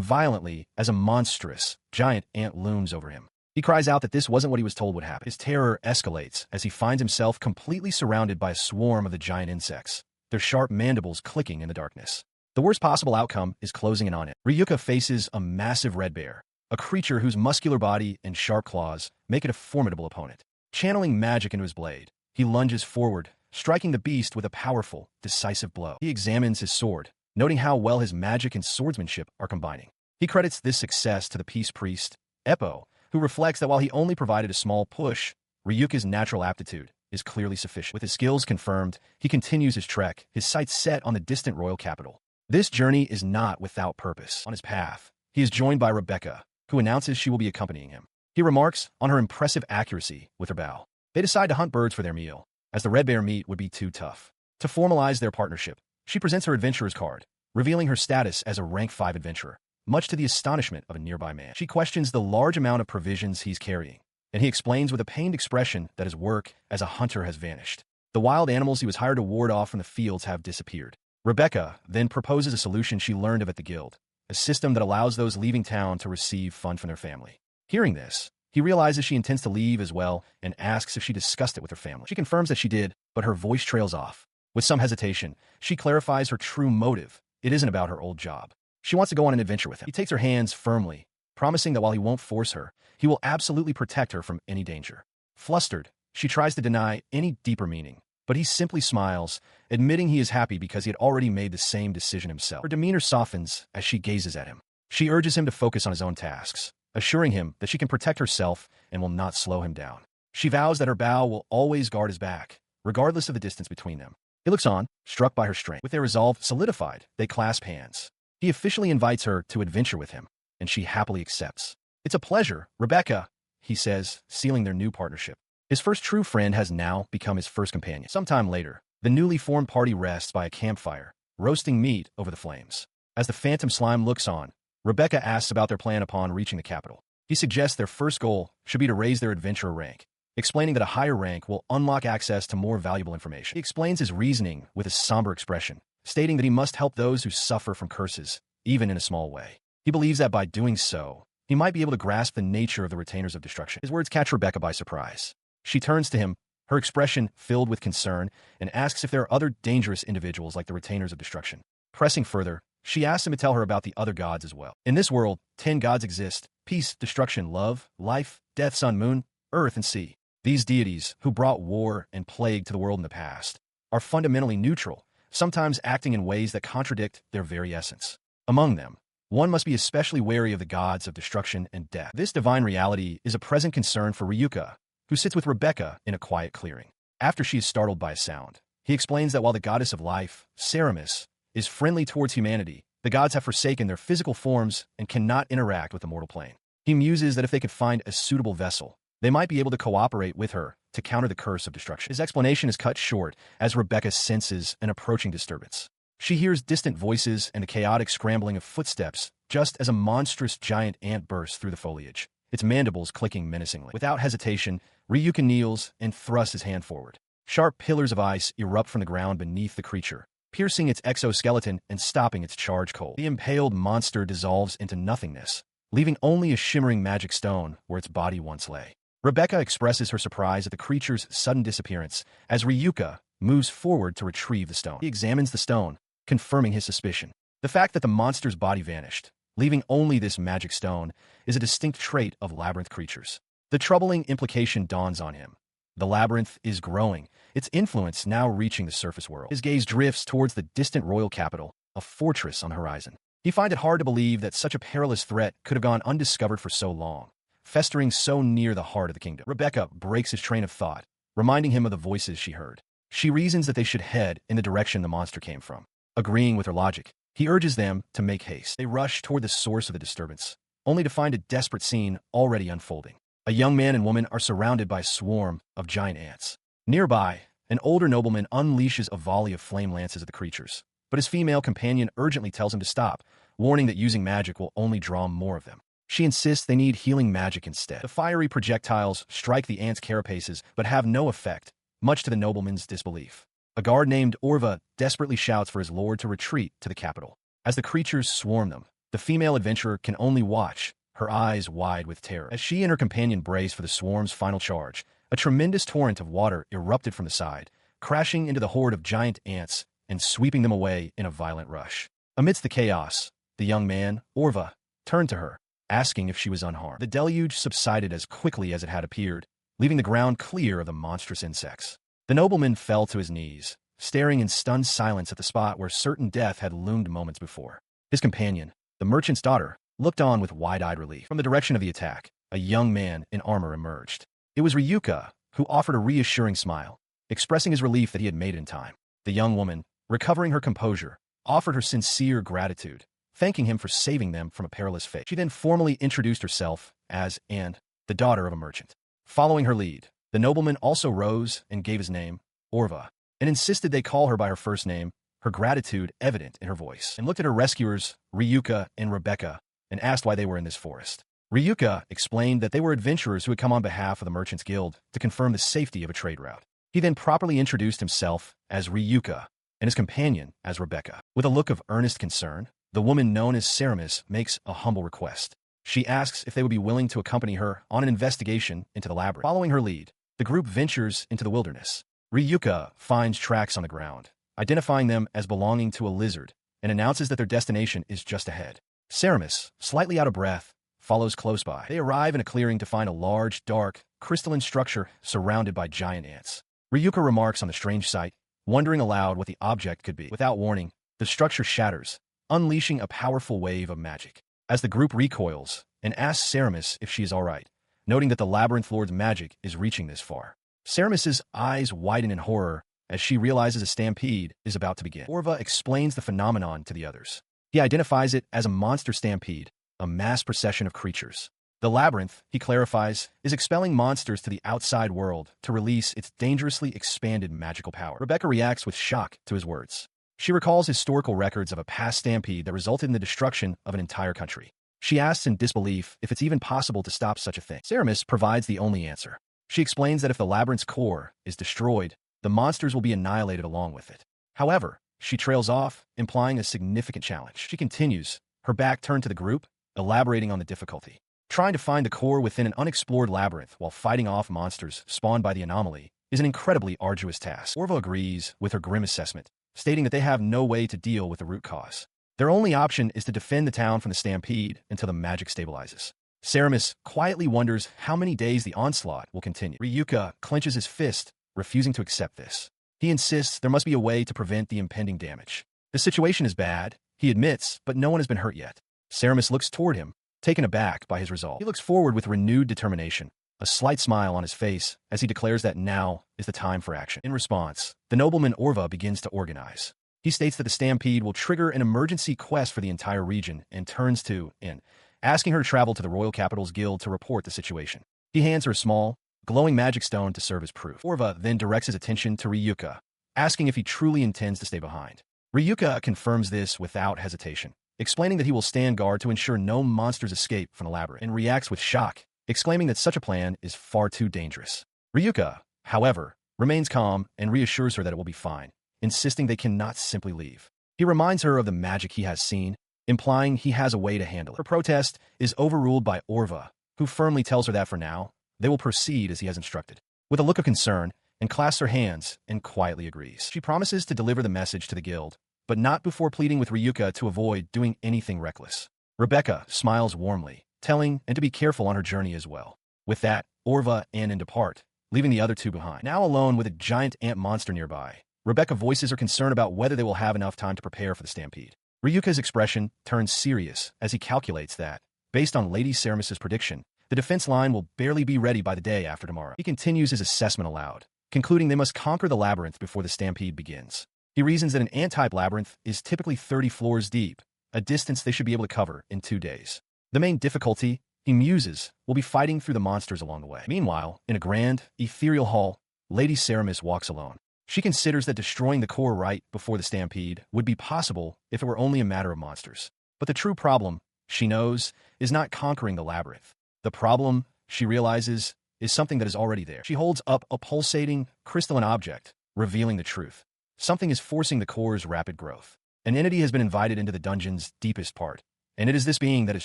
violently as a monstrous, giant ant looms over him. He cries out that this wasn't what he was told would happen. His terror escalates as he finds himself completely surrounded by a swarm of the giant insects, their sharp mandibles clicking in the darkness. The worst possible outcome is closing in on it. Ryuka faces a massive red bear, a creature whose muscular body and sharp claws make it a formidable opponent. Channeling magic into his blade, he lunges forward, striking the beast with a powerful, decisive blow. He examines his sword, noting how well his magic and swordsmanship are combining. He credits this success to the peace priest, Eppo, who reflects that while he only provided a small push, Ryuka's natural aptitude is clearly sufficient. With his skills confirmed, he continues his trek, his sights set on the distant royal capital. This journey is not without purpose. On his path, he is joined by Rebecca, who announces she will be accompanying him. He remarks on her impressive accuracy with her bow. They decide to hunt birds for their meal, as the red bear meat would be too tough. To formalize their partnership, she presents her adventurer's card, revealing her status as a rank 5 adventurer, much to the astonishment of a nearby man. She questions the large amount of provisions he's carrying, and he explains with a pained expression that his work as a hunter has vanished. The wild animals he was hired to ward off from the fields have disappeared. Rebecca then proposes a solution she learned of at the guild, a system that allows those leaving town to receive funds from their family. Hearing this, he realizes she intends to leave as well and asks if she discussed it with her family. She confirms that she did, but her voice trails off. With some hesitation, she clarifies her true motive. It isn't about her old job. She wants to go on an adventure with him. He takes her hands firmly, promising that while he won't force her, he will absolutely protect her from any danger. Flustered, she tries to deny any deeper meaning, but he simply smiles, admitting he is happy because he had already made the same decision himself. Her demeanor softens as she gazes at him. She urges him to focus on his own tasks, assuring him that she can protect herself and will not slow him down. She vows that her bow will always guard his back, regardless of the distance between them. He looks on, struck by her strength. With their resolve solidified, they clasp hands. He officially invites her to adventure with him, and she happily accepts. "It's a pleasure, Rebecca," he says, sealing their new partnership. His first true friend has now become his first companion. Sometime later, the newly formed party rests by a campfire, roasting meat over the flames. As the phantom slime looks on, Rebecca asks about their plan upon reaching the capital. He suggests their first goal should be to raise their adventurer rank, explaining that a higher rank will unlock access to more valuable information. He explains his reasoning with a somber expression, stating that he must help those who suffer from curses, even in a small way. He believes that by doing so, he might be able to grasp the nature of the retainers of destruction. His words catch Rebecca by surprise. She turns to him, her expression filled with concern, and asks if there are other dangerous individuals like the retainers of destruction. Pressing further, she asks him to tell her about the other gods as well. In this world, 10 gods exist: peace, destruction, love, life, death, sun, moon, earth, and sea. These deities, who brought war and plague to the world in the past, are fundamentally neutral, sometimes acting in ways that contradict their very essence. Among them, one must be especially wary of the gods of destruction and death. This divine reality is a present concern for Ryuka, who sits with Rebecca in a quiet clearing. After she is startled by a sound, he explains that while the goddess of life, Ceramis, is friendly towards humanity, the gods have forsaken their physical forms and cannot interact with the mortal plane. He muses that if they could find a suitable vessel, they might be able to cooperate with her to counter the curse of destruction. His explanation is cut short as Rebecca senses an approaching disturbance. She hears distant voices and the chaotic scrambling of footsteps just as a monstrous giant ant bursts through the foliage, its mandibles clicking menacingly. Without hesitation, Ryuka kneels and thrusts his hand forward. Sharp pillars of ice erupt from the ground beneath the creature, piercing its exoskeleton and stopping its charge cold. The impaled monster dissolves into nothingness, leaving only a shimmering magic stone where its body once lay. Rebecca expresses her surprise at the creature's sudden disappearance as Ryuka moves forward to retrieve the stone. He examines the stone, confirming his suspicion. The fact that the monster's body vanished, leaving only this magic stone, is a distinct trait of Labyrinth creatures. The troubling implication dawns on him. The Labyrinth is growing, its influence now reaching the surface world. His gaze drifts towards the distant royal capital, a fortress on the horizon. He finds it hard to believe that such a perilous threat could have gone undiscovered for so long, festering so near the heart of the kingdom. Rebecca breaks his train of thought, reminding him of the voices she heard. She reasons that they should head in the direction the monster came from. Agreeing with her logic, he urges them to make haste. They rush toward the source of the disturbance, only to find a desperate scene already unfolding. A young man and woman are surrounded by a swarm of giant ants. Nearby, an older nobleman unleashes a volley of flame lances at the creatures, but his female companion urgently tells him to stop, warning that using magic will only draw more of them. She insists they need healing magic instead. The fiery projectiles strike the ants' carapaces but have no effect, much to the nobleman's disbelief. A guard named Orva desperately shouts for his lord to retreat to the capital. As the creatures swarm them, the female adventurer can only watch, her eyes wide with terror. As she and her companion brace for the swarm's final charge, a tremendous torrent of water erupted from the side, crashing into the horde of giant ants and sweeping them away in a violent rush. Amidst the chaos, the young man, Orva, turned to her, asking if she was unharmed. The deluge subsided as quickly as it had appeared, leaving the ground clear of the monstrous insects. The nobleman fell to his knees, staring in stunned silence at the spot where certain death had loomed moments before. His companion, the merchant's daughter, looked on with wide-eyed relief. From the direction of the attack, a young man in armor emerged. It was Ryuka, who offered a reassuring smile, expressing his relief that he had made it in time. The young woman, recovering her composure, offered her sincere gratitude, thanking him for saving them from a perilous fate. She then formally introduced herself as Anne, the daughter of a merchant. Following her lead, the nobleman also rose and gave his name, Orva, and insisted they call her by her first name, her gratitude evident in her voice, and looked at her rescuers, Ryuka and Rebecca, and asked why they were in this forest. Ryuka explained that they were adventurers who had come on behalf of the Merchants Guild to confirm the safety of a trade route. He then properly introduced himself as Ryuka and his companion as Rebecca. With a look of earnest concern, the woman known as Ceramis makes a humble request. She asks if they would be willing to accompany her on an investigation into the labyrinth. Following her lead, the group ventures into the wilderness. Ryuka finds tracks on the ground, identifying them as belonging to a lizard, and announces that their destination is just ahead. Ceramis, slightly out of breath, follows close by. They arrive in a clearing to find a large, dark, crystalline structure surrounded by giant ants. Ryuka remarks on the strange sight, wondering aloud what the object could be. Without warning, the structure shatters, unleashing a powerful wave of magic. As the group recoils and asks Ceramis if she is all right, noting that the Labyrinth Lord's magic is reaching this far. Ceramis's eyes widen in horror as she realizes a stampede is about to begin. Orva explains the phenomenon to the others. He identifies it as a monster stampede, a mass procession of creatures. The labyrinth, he clarifies, is expelling monsters to the outside world to release its dangerously expanded magical power. Rebecca reacts with shock to his words. She recalls historical records of a past stampede that resulted in the destruction of an entire country. She asks in disbelief if it's even possible to stop such a thing. Ceramis provides the only answer. She explains that if the labyrinth's core is destroyed, the monsters will be annihilated along with it. However, she trails off, implying a significant challenge. She continues, her back turned to the group, elaborating on the difficulty. Trying to find the core within an unexplored labyrinth while fighting off monsters spawned by the anomaly is an incredibly arduous task. Orva agrees with her grim assessment, stating that they have no way to deal with the root cause. Their only option is to defend the town from the stampede until the magic stabilizes. Ceramis quietly wonders how many days the onslaught will continue. Ryuka clenches his fist, refusing to accept this. He insists there must be a way to prevent the impending damage. The situation is bad, he admits, but no one has been hurt yet. Ceramis looks toward him, taken aback by his resolve. He looks forward with renewed determination, a slight smile on his face as he declares that now is the time for action. In response, the nobleman Orva begins to organize. He states that the stampede will trigger an emergency quest for the entire region and turns to Anne, asking her to travel to the Royal Capital's Guild to report the situation. He hands her a small, glowing magic stone to serve as proof. Orva then directs his attention to Ryuka, asking if he truly intends to stay behind. Ryuka confirms this without hesitation, explaining that he will stand guard to ensure no monsters escape from the labyrinth, and reacts with shock, exclaiming that such a plan is far too dangerous. Ryuka, however, remains calm and reassures her that it will be fine, insisting they cannot simply leave. He reminds her of the magic he has seen, implying he has a way to handle it. Her protest is overruled by Orva, who firmly tells her that for now, they will proceed as he has instructed. With a look of concern, and clasps her hands and quietly agrees. She promises to deliver the message to the guild, but not before pleading with Ryuka to avoid doing anything reckless. Rebecca smiles warmly, telling and to be careful on her journey as well. With that, Orva and Anne depart, leaving the other two behind. Now alone with a giant ant monster nearby, Rebecca voices her concern about whether they will have enough time to prepare for the stampede. Ryuka's expression turns serious as he calculates that, based on Lady Ceramis's prediction, the defense line will barely be ready by the day after tomorrow. He continues his assessment aloud, concluding they must conquer the labyrinth before the stampede begins. He reasons that an ant-type labyrinth is typically 30 floors deep, a distance they should be able to cover in 2 days. The main difficulty, he muses, will be fighting through the monsters along the way. Meanwhile, in a grand, ethereal hall, Lady Ceramis walks alone. She considers that destroying the core right before the stampede would be possible if it were only a matter of monsters. But the true problem, she knows, is not conquering the labyrinth. The problem, she realizes, is something that is already there. She holds up a pulsating, crystalline object, revealing the truth. something is forcing the core's rapid growth. An entity has been invited into the dungeon's deepest part, and it is this being that has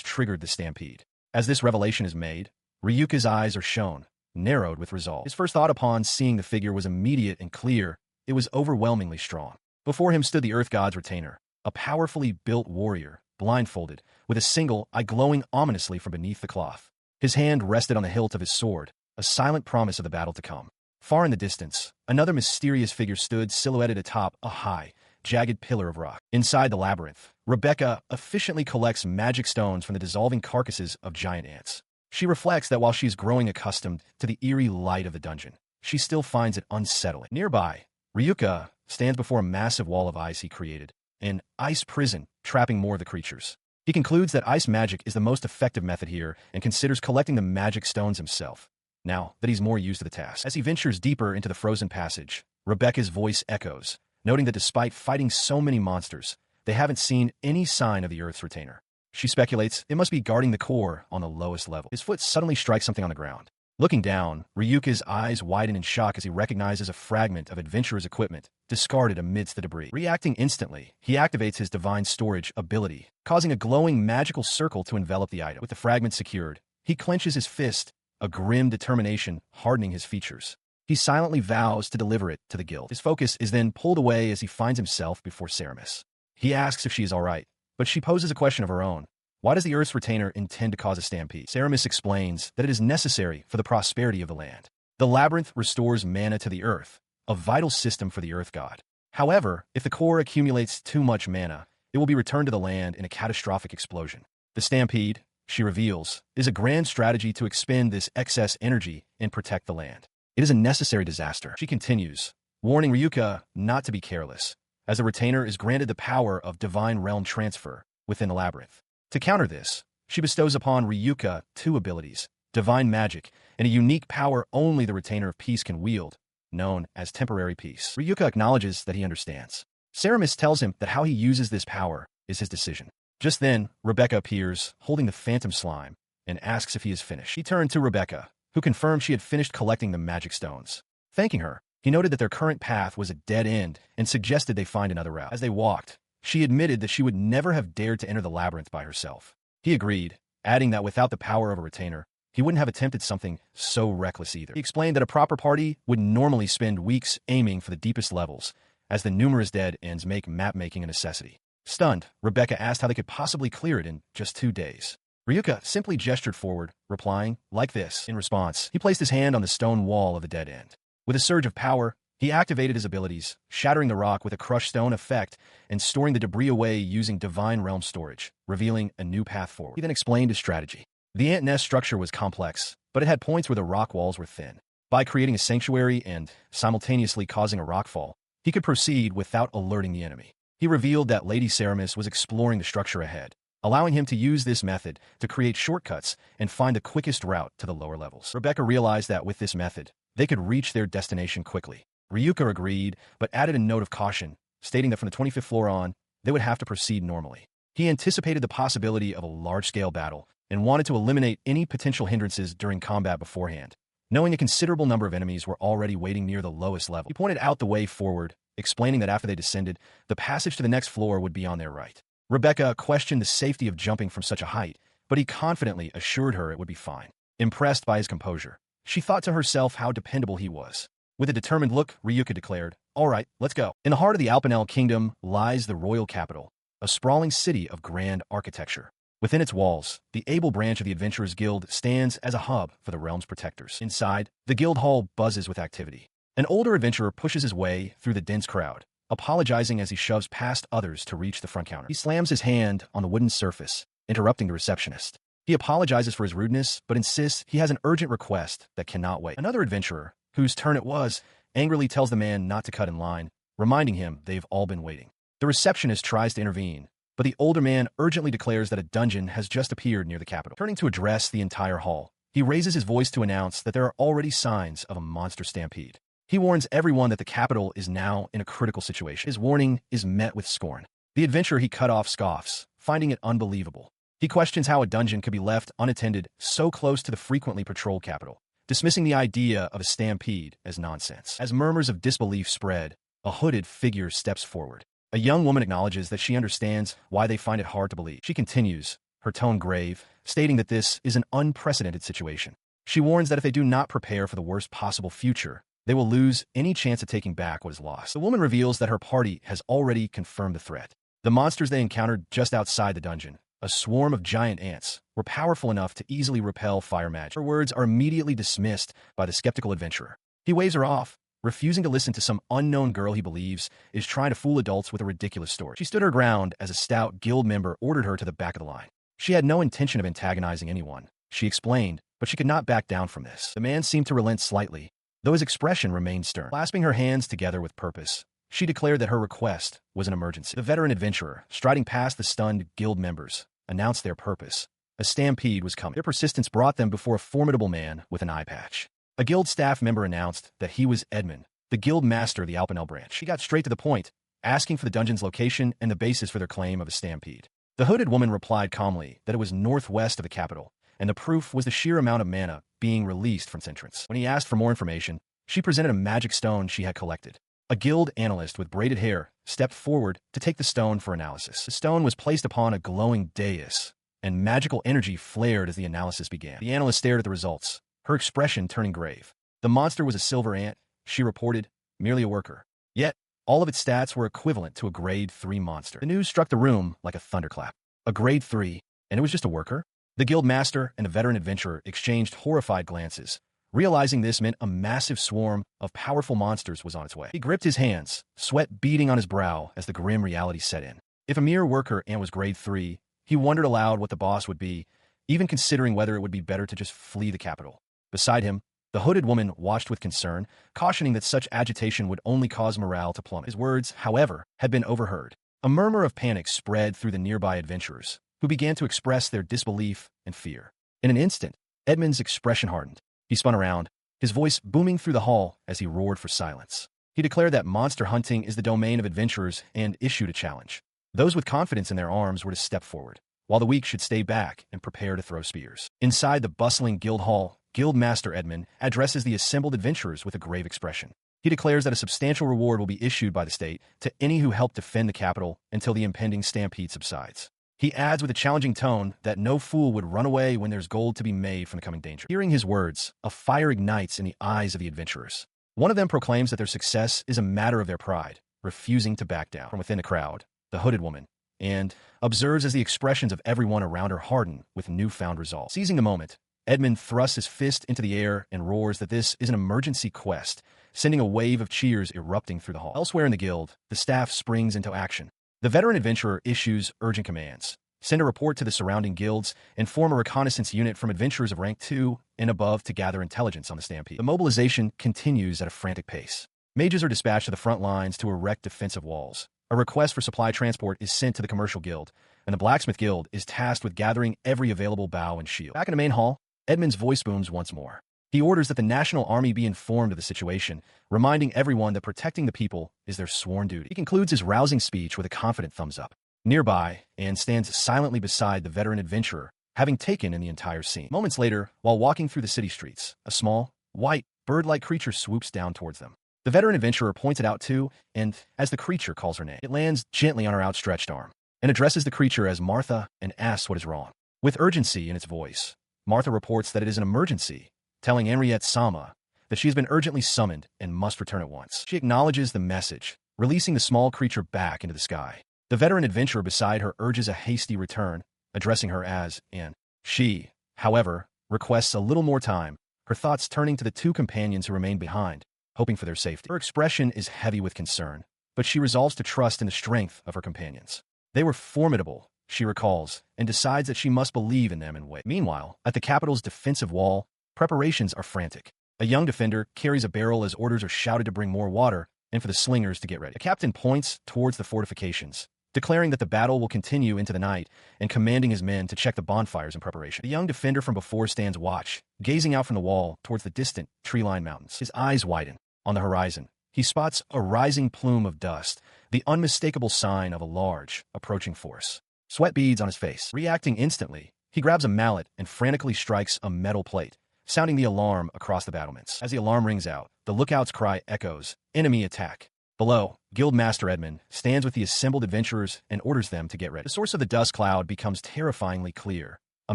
triggered the stampede. As this revelation is made, Ryuka's eyes are shown, narrowed with resolve. His first thought upon seeing the figure was immediate and clear. It was overwhelmingly strong. Before him stood the Earth God's retainer, a powerfully built warrior, blindfolded, with a single eye glowing ominously from beneath the cloth. His hand rested on the hilt of his sword, a silent promise of the battle to come. Far in the distance, another mysterious figure stood silhouetted atop a high, jagged pillar of rock. Inside the labyrinth, Rebecca efficiently collects magic stones from the dissolving carcasses of giant ants. She reflects that while she is growing accustomed to the eerie light of the dungeon, she still finds it unsettling. Nearby, Ryuka stands before a massive wall of ice he created, an ice prison trapping more of the creatures. He concludes that ice magic is the most effective method here and considers collecting the magic stones himself, now that he's more used to the task. As he ventures deeper into the frozen passage, Rebecca's voice echoes, noting that despite fighting so many monsters, they haven't seen any sign of the Earth's retainer. She speculates it must be guarding the core on the lowest level. His foot suddenly strikes something on the ground. Looking down, Ryuka's eyes widen in shock as he recognizes a fragment of adventurer's equipment discarded amidst the debris. Reacting instantly, he activates his divine storage ability, causing a glowing magical circle to envelop the item. With the fragment secured, he clenches his fist, a grim determination hardening his features. He silently vows to deliver it to the guild. His focus is then pulled away as he finds himself before Ceramis. He asks if she is all right, but she poses a question of her own. Why does the Earth's retainer intend to cause a stampede? Ceramis explains that it is necessary for the prosperity of the land. The labyrinth restores mana to the Earth, a vital system for the Earth God. However, if the core accumulates too much mana, it will be returned to the land in a catastrophic explosion. The stampede, she reveals, is a grand strategy to expend this excess energy and protect the land. It is a necessary disaster. She continues, warning Ryuka not to be careless, as the retainer is granted the power of divine realm transfer within the labyrinth. To counter this, she bestows upon Ryuka two abilities, divine magic and a unique power only the retainer of peace can wield, known as temporary peace. Ryuka acknowledges that he understands. Ceramis tells him that how he uses this power is his decision. Just then, Rebecca appears, holding the phantom slime, and asks if he is finished. He turned to Rebecca, who confirmed she had finished collecting the magic stones. Thanking her, he noted that their current path was a dead end and suggested they find another route. As they walked, she admitted that she would never have dared to enter the labyrinth by herself. He agreed, adding that without the power of a retainer, he wouldn't have attempted something so reckless either. He explained that a proper party would normally spend weeks aiming for the deepest levels, as the numerous dead ends make map-making a necessity. Stunned, Rebecca asked how they could possibly clear it in just 2 days. Ryuka simply gestured forward, replying, like this. In response, he placed his hand on the stone wall of the dead end. With a surge of power, he activated his abilities, shattering the rock with a crushed stone effect and storing the debris away using divine realm storage, revealing a new path forward. He then explained his strategy. The ant nest structure was complex, but it had points where the rock walls were thin. By creating a sanctuary and simultaneously causing a rockfall, he could proceed without alerting the enemy. He revealed that Lady Ceramis was exploring the structure ahead, allowing him to use this method to create shortcuts and find the quickest route to the lower levels. Rebecca realized that with this method, they could reach their destination quickly. Ryuka agreed, but added a note of caution, stating that from the 25th floor on, they would have to proceed normally. He anticipated the possibility of a large-scale battle and wanted to eliminate any potential hindrances during combat beforehand, knowing a considerable number of enemies were already waiting near the lowest level. He pointed out the way forward, explaining that after they descended, the passage to the next floor would be on their right. Rebecca questioned the safety of jumping from such a height, but he confidently assured her it would be fine. Impressed by his composure, she thought to herself how dependable he was. With a determined look, Ryuka declared, "All right, let's go." In the heart of the Alpenel Kingdom lies the royal capital, a sprawling city of grand architecture. Within its walls, the able branch of the Adventurers Guild stands as a hub for the realm's protectors. Inside, the guild hall buzzes with activity. An older adventurer pushes his way through the dense crowd, apologizing as he shoves past others to reach the front counter. He slams his hand on the wooden surface, interrupting the receptionist. He apologizes for his rudeness, but insists he has an urgent request that cannot wait. Another adventurer, whose turn it was, angrily tells the man not to cut in line, reminding him they've all been waiting. The receptionist tries to intervene, but the older man urgently declares that a dungeon has just appeared near the capital. Turning to address the entire hall, he raises his voice to announce that there are already signs of a monster stampede. He warns everyone that the capital is now in a critical situation. His warning is met with scorn. The adventurer he cut off scoffs, finding it unbelievable. He questions how a dungeon could be left unattended so close to the frequently patrolled capital, dismissing the idea of a stampede as nonsense. As murmurs of disbelief spread, a hooded figure steps forward. A young woman acknowledges that she understands why they find it hard to believe. She continues, her tone grave, stating that this is an unprecedented situation. She warns that if they do not prepare for the worst possible future, they will lose any chance of taking back what is lost. The woman reveals that her party has already confirmed the threat. The monsters they encountered just outside the dungeon, a swarm of giant ants, were powerful enough to easily repel fire magic. Her words are immediately dismissed by the skeptical adventurer. He waves her off, refusing to listen to some unknown girl he believes is trying to fool adults with a ridiculous story. She stood her ground as a stout guild member ordered her to the back of the line. She had no intention of antagonizing anyone, she explained, but she could not back down from this. The man seemed to relent slightly, though his expression remained stern. Clasping her hands together with purpose, she declared that her request was an emergency. The veteran adventurer, striding past the stunned guild members, announced their purpose. A stampede was coming. Their persistence brought them before a formidable man with an eye patch. A guild staff member announced that he was Edmund, the guild master of the Alpanel branch. He got straight to the point, asking for the dungeon's location and the basis for their claim of a stampede. The hooded woman replied calmly that it was northwest of the capital, and the proof was the sheer amount of mana being released from its entrance. When he asked for more information, she presented a magic stone she had collected. A guild analyst with braided hair stepped forward to take the stone for analysis. The stone was placed upon a glowing dais, and magical energy flared as the analysis began. The analyst stared at the results, her expression turning grave. The monster was a silver ant, she reported, merely a worker. Yet, all of its stats were equivalent to a grade 3 monster. The news struck the room like a thunderclap. A grade 3, and it was just a worker? The guild master and the veteran adventurer exchanged horrified glances, realizing this meant a massive swarm of powerful monsters was on its way. He gripped his hands, sweat beading on his brow as the grim reality set in. If a mere worker ant was grade 3, he wondered aloud what the boss would be, even considering whether it would be better to just flee the capital. Beside him, the hooded woman watched with concern, cautioning that such agitation would only cause morale to plummet. His words, however, had been overheard. A murmur of panic spread through the nearby adventurers, who began to express their disbelief and fear. In an instant, Edmund's expression hardened. He spun around, his voice booming through the hall as he roared for silence. He declared that monster hunting is the domain of adventurers and issued a challenge. Those with confidence in their arms were to step forward, while the weak should stay back and prepare to throw spears. Inside the bustling guild hall, Guildmaster Edmund addresses the assembled adventurers with a grave expression. He declares that a substantial reward will be issued by the state to any who help defend the capital until the impending stampede subsides. He adds with a challenging tone that no fool would run away when there's gold to be made from the coming danger. Hearing his words, a fire ignites in the eyes of the adventurers. One of them proclaims that their success is a matter of their pride, refusing to back down. From within the crowd, the hooded woman, and observes as the expressions of everyone around her harden with newfound resolve. Seizing the moment, Edmund thrusts his fist into the air and roars that this is an emergency quest, sending a wave of cheers erupting through the hall. Elsewhere in the guild, the staff springs into action. The veteran adventurer issues urgent commands. Send a report to the surrounding guilds and form a reconnaissance unit from adventurers of rank 2 and above to gather intelligence on the stampede. The mobilization continues at a frantic pace. Mages are dispatched to the front lines to erect defensive walls. A request for supply transport is sent to the commercial guild, and the blacksmith guild is tasked with gathering every available bow and shield. Back in the main hall, Edmund's voice booms once more. He orders that the National Army be informed of the situation, reminding everyone that protecting the people is their sworn duty. He concludes his rousing speech with a confident thumbs up. Nearby, Anne stands silently beside the veteran adventurer, having taken in the entire scene. Moments later, while walking through the city streets, a small, white, bird-like creature swoops down towards them. The veteran adventurer points it out too, and as the creature calls her name, it lands gently on her outstretched arm, and addresses the creature as Martha and asks what is wrong. With urgency in its voice, Martha reports that it is an emergency, telling Henriette Selma that she has been urgently summoned and must return at once. She acknowledges the message, releasing the small creature back into the sky. The veteran adventurer beside her urges a hasty return, addressing her as Anne. She, however, requests a little more time, her thoughts turning to the two companions who remain behind, hoping for their safety. Her expression is heavy with concern, but she resolves to trust in the strength of her companions. They were formidable, she recalls, and decides that she must believe in them and wait. Meanwhile, at the capital's defensive wall, preparations are frantic. A young defender carries a barrel as orders are shouted to bring more water and for the slingers to get ready. The captain points towards the fortifications, declaring that the battle will continue into the night and commanding his men to check the bonfires in preparation. The young defender from before stands watch, gazing out from the wall towards the distant tree-lined mountains. His eyes widen. On the horizon, he spots a rising plume of dust, the unmistakable sign of a large, approaching force. Sweat beads on his face. Reacting instantly, he grabs a mallet and frantically strikes a metal plate, sounding the alarm across the battlements. As the alarm rings out, the lookout's cry echoes, "Enemy attack!" Below, Guildmaster Edmund stands with the assembled adventurers and orders them to get ready. The source of the dust cloud becomes terrifyingly clear. A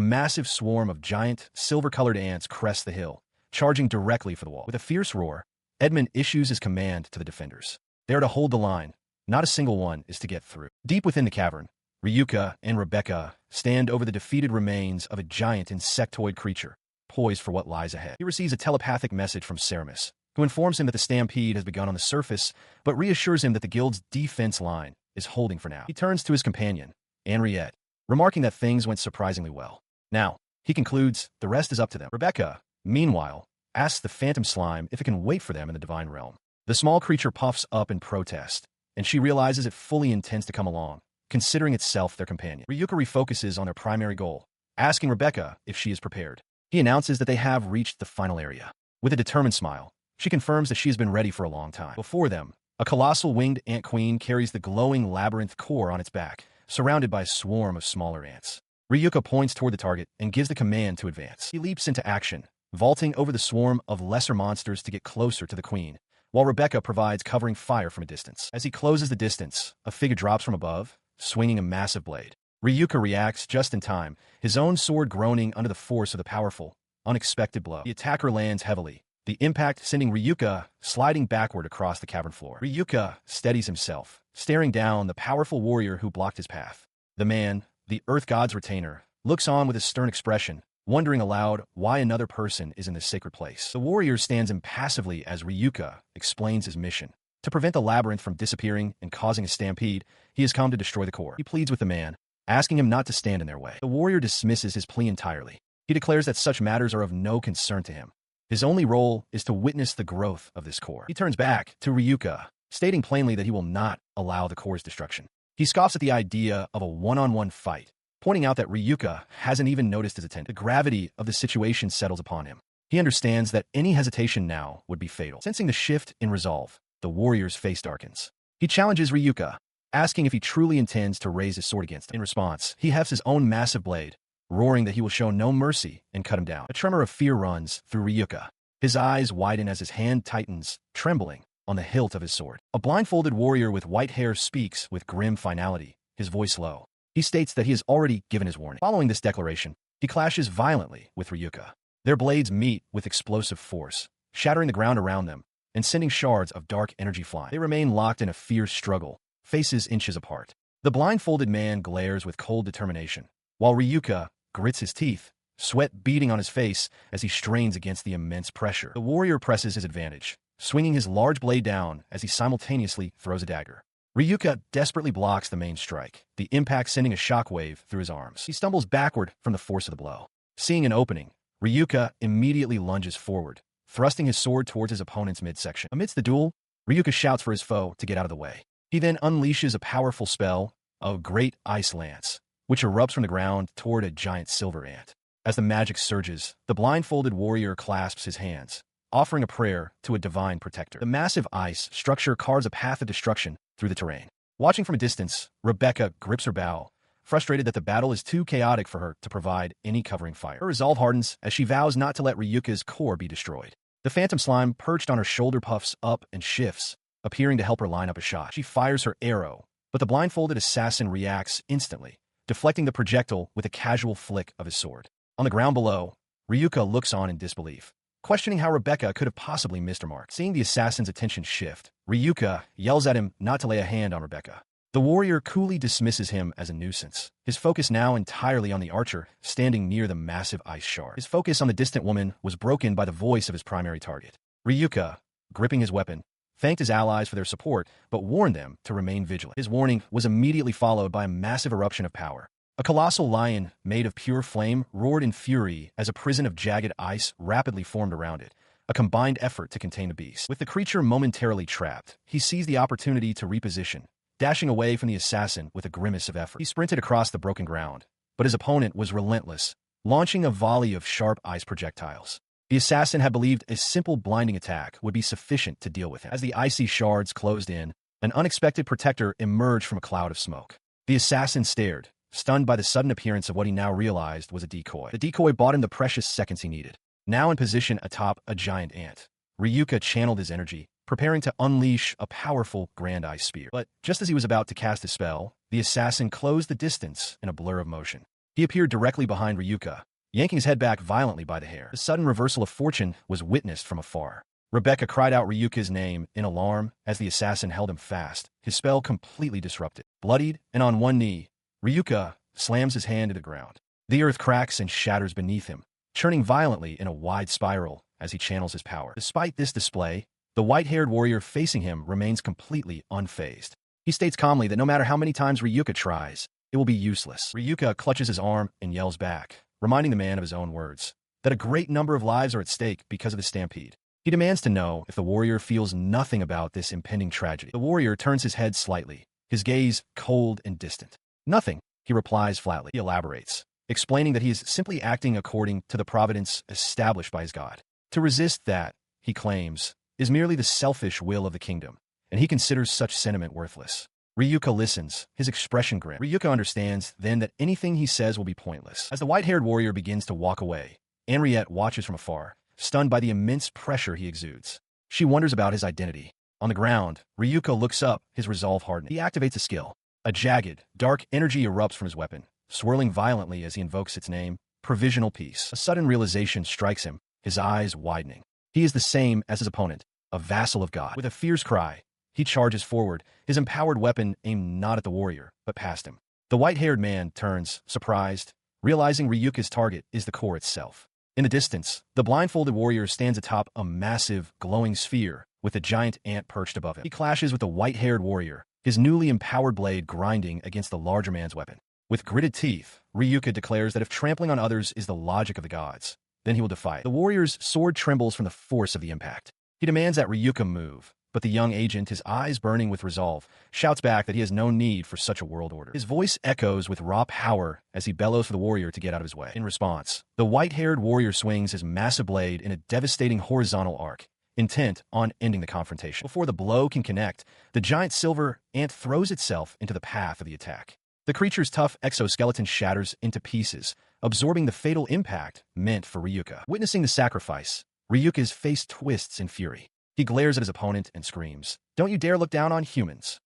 massive swarm of giant, silver-colored ants crests the hill, charging directly for the wall. With a fierce roar, Edmund issues his command to the defenders. They are to hold the line. Not a single one is to get through. Deep within the cavern, Ryuka and Rebecca stand over the defeated remains of a giant insectoid creature, poised for what lies ahead. He receives a telepathic message from Camus, who informs him that the stampede has begun on the surface, but reassures him that the guild's defense line is holding for now. He turns to his companion, Henriette, remarking that things went surprisingly well. Now, he concludes, the rest is up to them. Rebecca, meanwhile, asks the phantom slime if it can wait for them in the divine realm. The small creature puffs up in protest, and she realizes it fully intends to come along, considering itself their companion. Ryuka refocuses on their primary goal, asking Rebecca if she is prepared. He announces that they have reached the final area. With a determined smile, she confirms that she has been ready for a long time. Before them, a colossal winged ant queen carries the glowing labyrinth core on its back, surrounded by a swarm of smaller ants. Ryuka points toward the target and gives the command to advance. He leaps into action, vaulting over the swarm of lesser monsters to get closer to the queen, while Rebecca provides covering fire from a distance. As he closes the distance, a figure drops from above, swinging a massive blade. Ryuka reacts just in time, his own sword groaning under the force of the powerful, unexpected blow. The attacker lands heavily, the impact sending Ryuka sliding backward across the cavern floor. Ryuka steadies himself, staring down the powerful warrior who blocked his path. The man, the Earth God's retainer, looks on with a stern expression, wondering aloud why another person is in this sacred place. The warrior stands impassively as Ryuka explains his mission. To prevent the labyrinth from disappearing and causing a stampede, he has come to destroy the core. He pleads with the man, asking him not to stand in their way. The warrior dismisses his plea entirely. He declares that such matters are of no concern to him. His only role is to witness the growth of this core. He turns back to Ryuka, stating plainly that he will not allow the core's destruction. He scoffs at the idea of a one-on-one fight, pointing out that Ryuka hasn't even noticed his attempt. The gravity of the situation settles upon him. He understands that any hesitation now would be fatal. Sensing the shift in resolve, the warrior's face darkens. He challenges Ryuka, asking if he truly intends to raise his sword against him. In response, he hefts his own massive blade, roaring that he will show no mercy and cut him down. A tremor of fear runs through Ryuka. His eyes widen as his hand tightens, trembling, on the hilt of his sword. A blindfolded warrior with white hair speaks with grim finality, his voice low. He states that he has already given his warning. Following this declaration, he clashes violently with Ryuka. Their blades meet with explosive force, shattering the ground around them and sending shards of dark energy flying. They remain locked in a fierce struggle, faces inches apart. The blindfolded man glares with cold determination, while Ryuka grits his teeth, sweat beading on his face as he strains against the immense pressure. The warrior presses his advantage, swinging his large blade down as he simultaneously throws a dagger. Ryuka desperately blocks the main strike, the impact sending a shockwave through his arms. He stumbles backward from the force of the blow. Seeing an opening, Ryuka immediately lunges forward, thrusting his sword towards his opponent's midsection. Amidst the duel, Ryuka shouts for his foe to get out of the way. He then unleashes a powerful spell, a great ice lance, which erupts from the ground toward a giant silver ant. As the magic surges, the blindfolded warrior clasps his hands, offering a prayer to a divine protector. The massive ice structure carves a path of destruction through the terrain. Watching from a distance, Rebecca grips her bow, frustrated that the battle is too chaotic for her to provide any covering fire. Her resolve hardens as she vows not to let Ryuka's core be destroyed. The phantom slime perched on her shoulder puffs up and shifts, appearing to help her line up a shot. She fires her arrow, but the blindfolded assassin reacts instantly, deflecting the projectile with a casual flick of his sword. On the ground below, Ryuka looks on in disbelief, questioning how Rebecca could have possibly missed her mark. Seeing the assassin's attention shift, Ryuka yells at him not to lay a hand on Rebecca. The warrior coolly dismisses him as a nuisance, his focus now entirely on the archer standing near the massive ice shard. His focus on the distant woman was broken by the voice of his primary target. Ryuka, gripping his weapon, thanked his allies for their support, but warned them to remain vigilant. His warning was immediately followed by a massive eruption of power. A colossal lion made of pure flame roared in fury as a prison of jagged ice rapidly formed around it, a combined effort to contain the beast. With the creature momentarily trapped, he seized the opportunity to reposition, dashing away from the assassin with a grimace of effort. He sprinted across the broken ground, but his opponent was relentless, launching a volley of sharp ice projectiles. The assassin had believed a simple blinding attack would be sufficient to deal with him. As the icy shards closed in, an unexpected protector emerged from a cloud of smoke. The assassin stared, stunned by the sudden appearance of what he now realized was a decoy. The decoy bought him the precious seconds he needed. Now in position atop a giant ant, Ryuka channeled his energy, preparing to unleash a powerful Grand Eye Spear. But just as he was about to cast his spell, the assassin closed the distance in a blur of motion. He appeared directly behind Ryuka, yanking his head back violently by the hair. The sudden reversal of fortune was witnessed from afar. Rebecca cried out Ryuka's name in alarm as the assassin held him fast, his spell completely disrupted. Bloodied and on one knee, Ryuka slams his hand to the ground. The earth cracks and shatters beneath him, churning violently in a wide spiral as he channels his power. Despite this display, the white-haired warrior facing him remains completely unfazed. He states calmly that no matter how many times Ryuka tries, it will be useless. Ryuka clutches his arm and yells back, reminding the man of his own words, that a great number of lives are at stake because of the stampede. He demands to know if the warrior feels nothing about this impending tragedy. The warrior turns his head slightly, his gaze cold and distant. Nothing, he replies flatly. He elaborates, explaining that he is simply acting according to the providence established by his god. To resist that, he claims, is merely the selfish will of the kingdom, and he considers such sentiment worthless. Ryuka listens, his expression grim. Ryuka understands then that anything he says will be pointless. As the white-haired warrior begins to walk away, Henriette watches from afar, stunned by the immense pressure he exudes. She wonders about his identity. On the ground, Ryuka looks up, his resolve hardening. He activates a skill. A jagged, dark energy erupts from his weapon, swirling violently as he invokes its name, Provisional Peace. A sudden realization strikes him, his eyes widening. He is the same as his opponent, a vassal of God. With a fierce cry, he charges forward, his empowered weapon aimed not at the warrior, but past him. The white-haired man turns, surprised, realizing Ryuka's target is the core itself. In the distance, the blindfolded warrior stands atop a massive, glowing sphere, with a giant ant perched above him. He clashes with the white-haired warrior, his newly empowered blade grinding against the larger man's weapon. With gritted teeth, Ryuka declares that if trampling on others is the logic of the gods, then he will defy it. The warrior's sword trembles from the force of the impact. He demands that Ryuka move, but the young agent, his eyes burning with resolve, shouts back that he has no need for such a world order. His voice echoes with raw power as he bellows for the warrior to get out of his way. In response, the white-haired warrior swings his massive blade in a devastating horizontal arc, intent on ending the confrontation. Before the blow can connect, the giant silver ant throws itself into the path of the attack. The creature's tough exoskeleton shatters into pieces, absorbing the fatal impact meant for Ryuka. Witnessing the sacrifice, Ryuka's face twists in fury. He glares at his opponent and screams, "Don't you dare look down on humans."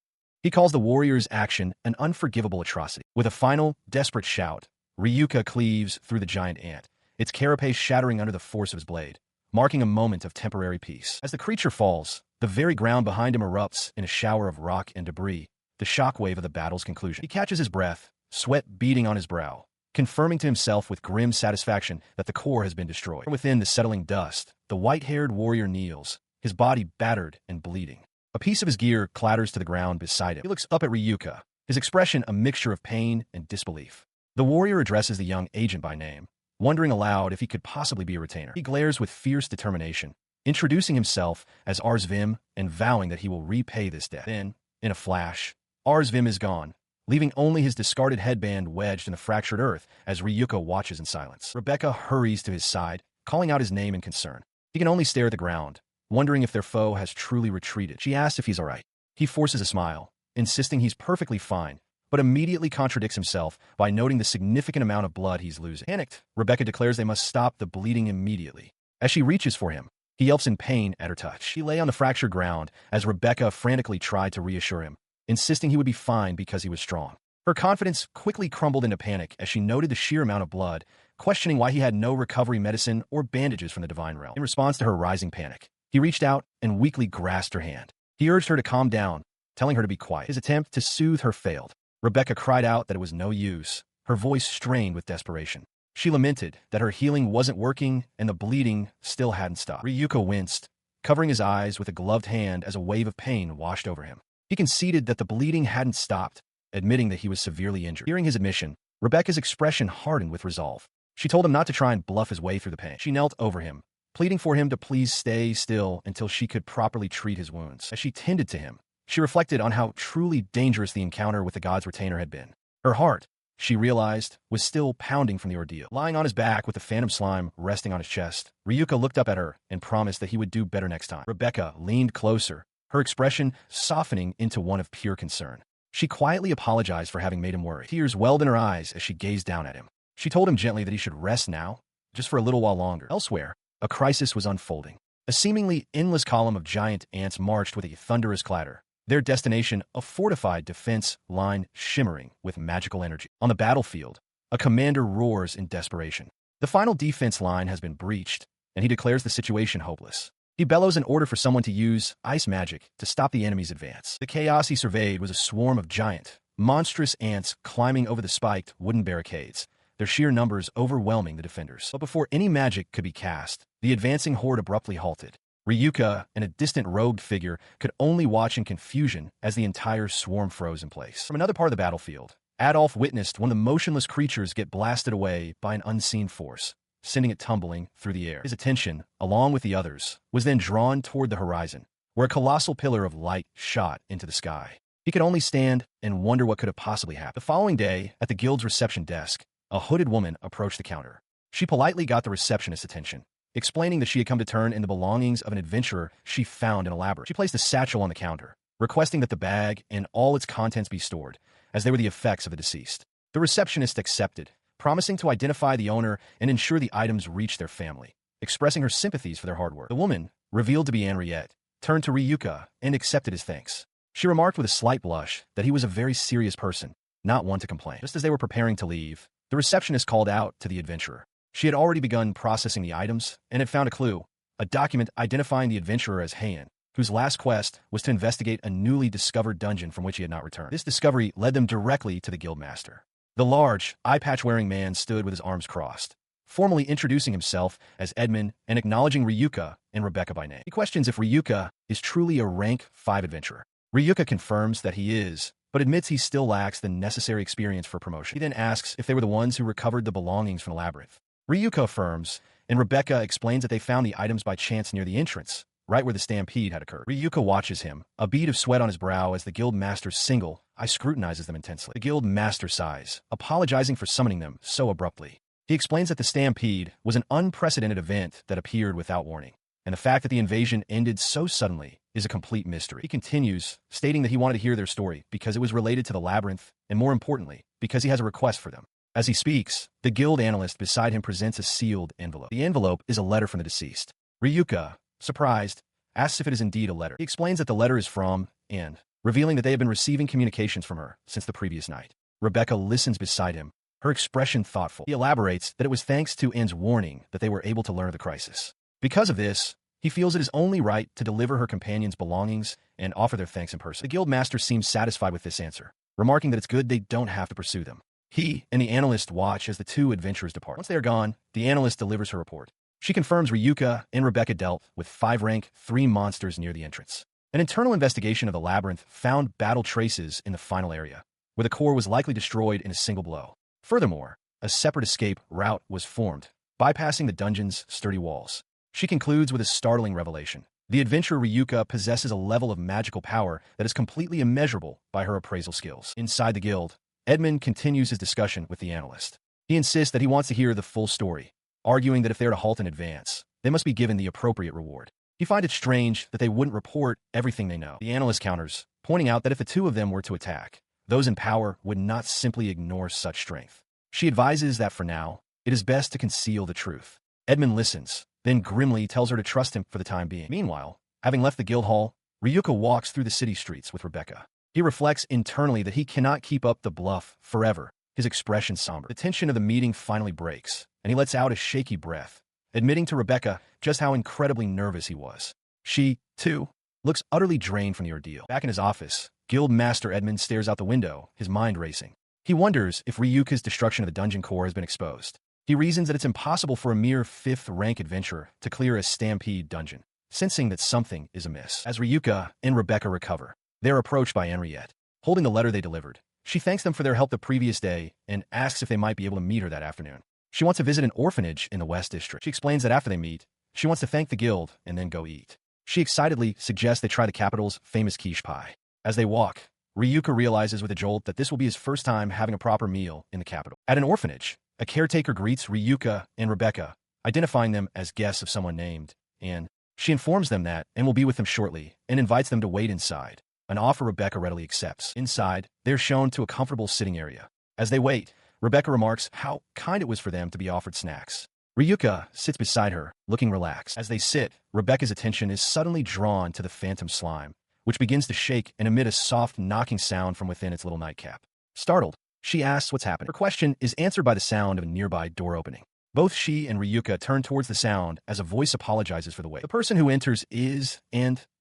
He calls the warrior's action an unforgivable atrocity. With a final, desperate shout, Ryuka cleaves through the giant ant, its carapace shattering under the force of his blade, marking a moment of temporary peace. As the creature falls, the very ground behind him erupts in a shower of rock and debris, the shockwave of the battle's conclusion. He catches his breath, sweat beading on his brow, confirming to himself with grim satisfaction that the core has been destroyed. From within the settling dust, the white-haired warrior kneels, his body battered and bleeding. A piece of his gear clatters to the ground beside him. He looks up at Ryuka, his expression a mixture of pain and disbelief. The warrior addresses the young agent by name, wondering aloud if he could possibly be a retainer. He glares with fierce determination, introducing himself as Arsvim and vowing that he will repay this debt. Then, in a flash, Arsvim is gone, leaving only his discarded headband wedged in the fractured earth as Ryuka watches in silence. Rebecca hurries to his side, calling out his name in concern. He can only stare at the ground, wondering if their foe has truly retreated. She asks if he's all right. He forces a smile, insisting he's perfectly fine, but immediately contradicts himself by noting the significant amount of blood he's losing. Panicked, Rebecca declares they must stop the bleeding immediately. As she reaches for him, he yelps in pain at her touch. He lay on the fractured ground as Rebecca frantically tried to reassure him, insisting he would be fine because he was strong. Her confidence quickly crumbled into panic as she noted the sheer amount of blood, questioning why he had no recovery medicine or bandages from the divine realm. In response to her rising panic, he reached out and weakly grasped her hand. He urged her to calm down, telling her to be quiet. His attempt to soothe her failed. Rebecca cried out that it was no use, her voice strained with desperation. She lamented that her healing wasn't working and the bleeding still hadn't stopped. Ryuka winced, covering his eyes with a gloved hand as a wave of pain washed over him. He conceded that the bleeding hadn't stopped, admitting that he was severely injured. Hearing his admission, Rebecca's expression hardened with resolve. She told him not to try and bluff his way through the pain. She knelt over him, pleading for him to please stay still until she could properly treat his wounds. As she tended to him, she reflected on how truly dangerous the encounter with the god's retainer had been. Her heart, she realized, was still pounding from the ordeal. Lying on his back with the phantom slime resting on his chest, Ryuka looked up at her and promised that he would do better next time. Rebecca leaned closer, her expression softening into one of pure concern. She quietly apologized for having made him worry. Tears welled in her eyes as she gazed down at him. She told him gently that he should rest now, just for a little while longer. Elsewhere, a crisis was unfolding. A seemingly endless column of giant ants marched with a thunderous clatter, their destination a fortified defense line shimmering with magical energy. On the battlefield, a commander roars in desperation. The final defense line has been breached, and he declares the situation hopeless. He bellows an order for someone to use ice magic to stop the enemy's advance. The chaos he surveyed was a swarm of giant, monstrous ants climbing over the spiked wooden barricades, their sheer numbers overwhelming the defenders. But before any magic could be cast, the advancing horde abruptly halted. Ryuka and a distant robed figure could only watch in confusion as the entire swarm froze in place. From another part of the battlefield, Adolf witnessed one of the motionless creatures get blasted away by an unseen force, sending it tumbling through the air. His attention, along with the others, was then drawn toward the horizon, where a colossal pillar of light shot into the sky. He could only stand and wonder what could have possibly happened. The following day, at the guild's reception desk, a hooded woman approached the counter. She politely got the receptionist's attention, explaining that she had come to turn in the belongings of an adventurer she found in a labyrinth. She placed a satchel on the counter, requesting that the bag and all its contents be stored, as they were the effects of the deceased. The receptionist accepted, promising to identify the owner and ensure the items reached their family, expressing her sympathies for their hard work. The woman, revealed to be Henriette, turned to Ryuka and accepted his thanks. She remarked with a slight blush that he was a very serious person, not one to complain. Just as they were preparing to leave, the receptionist called out to the adventurer. She had already begun processing the items and had found a clue, a document identifying the adventurer as Heian, whose last quest was to investigate a newly discovered dungeon from which he had not returned. This discovery led them directly to the guildmaster. The large, eye-patch-wearing man stood with his arms crossed, formally introducing himself as Edmund and acknowledging Ryuka and Rebecca by name. He questions if Ryuka is truly a rank 5 adventurer. Ryuka confirms that he is, but admits he still lacks the necessary experience for promotion. He then asks if they were the ones who recovered the belongings from the labyrinth. Ryuka affirms, and Rebecca explains that they found the items by chance near the entrance, right where the stampede had occurred. Ryuka watches him, a bead of sweat on his brow as the guild master's single eye scrutinizes them intensely. The guild master sighs, apologizing for summoning them so abruptly. He explains that the stampede was an unprecedented event that appeared without warning, and the fact that the invasion ended so suddenly is a complete mystery. He continues, stating that he wanted to hear their story because it was related to the labyrinth, and more importantly, because he has a request for them. As he speaks, the guild analyst beside him presents a sealed envelope. The envelope is a letter from the deceased. Ryuka, surprised, asks if it is indeed a letter. He explains that the letter is from Anne, revealing that they have been receiving communications from her since the previous night. Rebecca listens beside him, her expression thoughtful. He elaborates that it was thanks to Anne's warning that they were able to learn of the crisis. Because of this, he feels it is only right to deliver her companion's belongings and offer their thanks in person. The guild master seems satisfied with this answer, remarking that it's good they don't have to pursue them. He and the analyst watch as the two adventurers depart. Once they are gone, the analyst delivers her report. She confirms Ryuka and Rebecca dealt with 5-rank 3 monsters near the entrance. An internal investigation of the labyrinth found battle traces in the final area, where the core was likely destroyed in a single blow. Furthermore, a separate escape route was formed, bypassing the dungeon's sturdy walls. She concludes with a startling revelation. The adventurer Ryuka possesses a level of magical power that is completely immeasurable by her appraisal skills. Inside the guild, Edmund continues his discussion with the analyst. He insists that he wants to hear the full story, arguing that if they are to halt in advance, they must be given the appropriate reward. He finds it strange that they wouldn't report everything they know. The analyst counters, pointing out that if the two of them were to attack, those in power would not simply ignore such strength. She advises that for now, it is best to conceal the truth. Edmund listens, then grimly tells her to trust him for the time being. Meanwhile, having left the guild hall, Ryuka walks through the city streets with Rebecca. He reflects internally that he cannot keep up the bluff forever, his expression somber. The tension of the meeting finally breaks, and he lets out a shaky breath, admitting to Rebecca just how incredibly nervous he was. She, too, looks utterly drained from the ordeal. Back in his office, Guild Master Edmund stares out the window, his mind racing. He wonders if Ryuka's destruction of the dungeon core has been exposed. He reasons that it's impossible for a mere 5th-rank adventurer to clear a Stampede dungeon, sensing that something is amiss. As Ryuka and Rebecca recover, they are approached by Henriette, holding the letter they delivered. She thanks them for their help the previous day and asks if they might be able to meet her that afternoon. She wants to visit an orphanage in the West District. She explains that after they meet, she wants to thank the guild and then go eat. She excitedly suggests they try the capital's famous quiche pie. As they walk, Ryuka realizes with a jolt that this will be his first time having a proper meal in the capital. At an orphanage, a caretaker greets Ryuka and Rebecca, identifying them as guests of someone named Anne. She informs them that Anne will be with them shortly and invites them to wait inside, an offer Rebecca readily accepts. Inside, they're shown to a comfortable sitting area. As they wait, Rebecca remarks how kind it was for them to be offered snacks. Ryuka sits beside her, looking relaxed. As they sit, Rebecca's attention is suddenly drawn to the phantom slime, which begins to shake and emit a soft knocking sound from within its little nightcap. Startled, she asks what's happening. Her question is answered by the sound of a nearby door opening. Both she and Ryuka turn towards the sound as a voice apologizes for the wait. The person who enters is,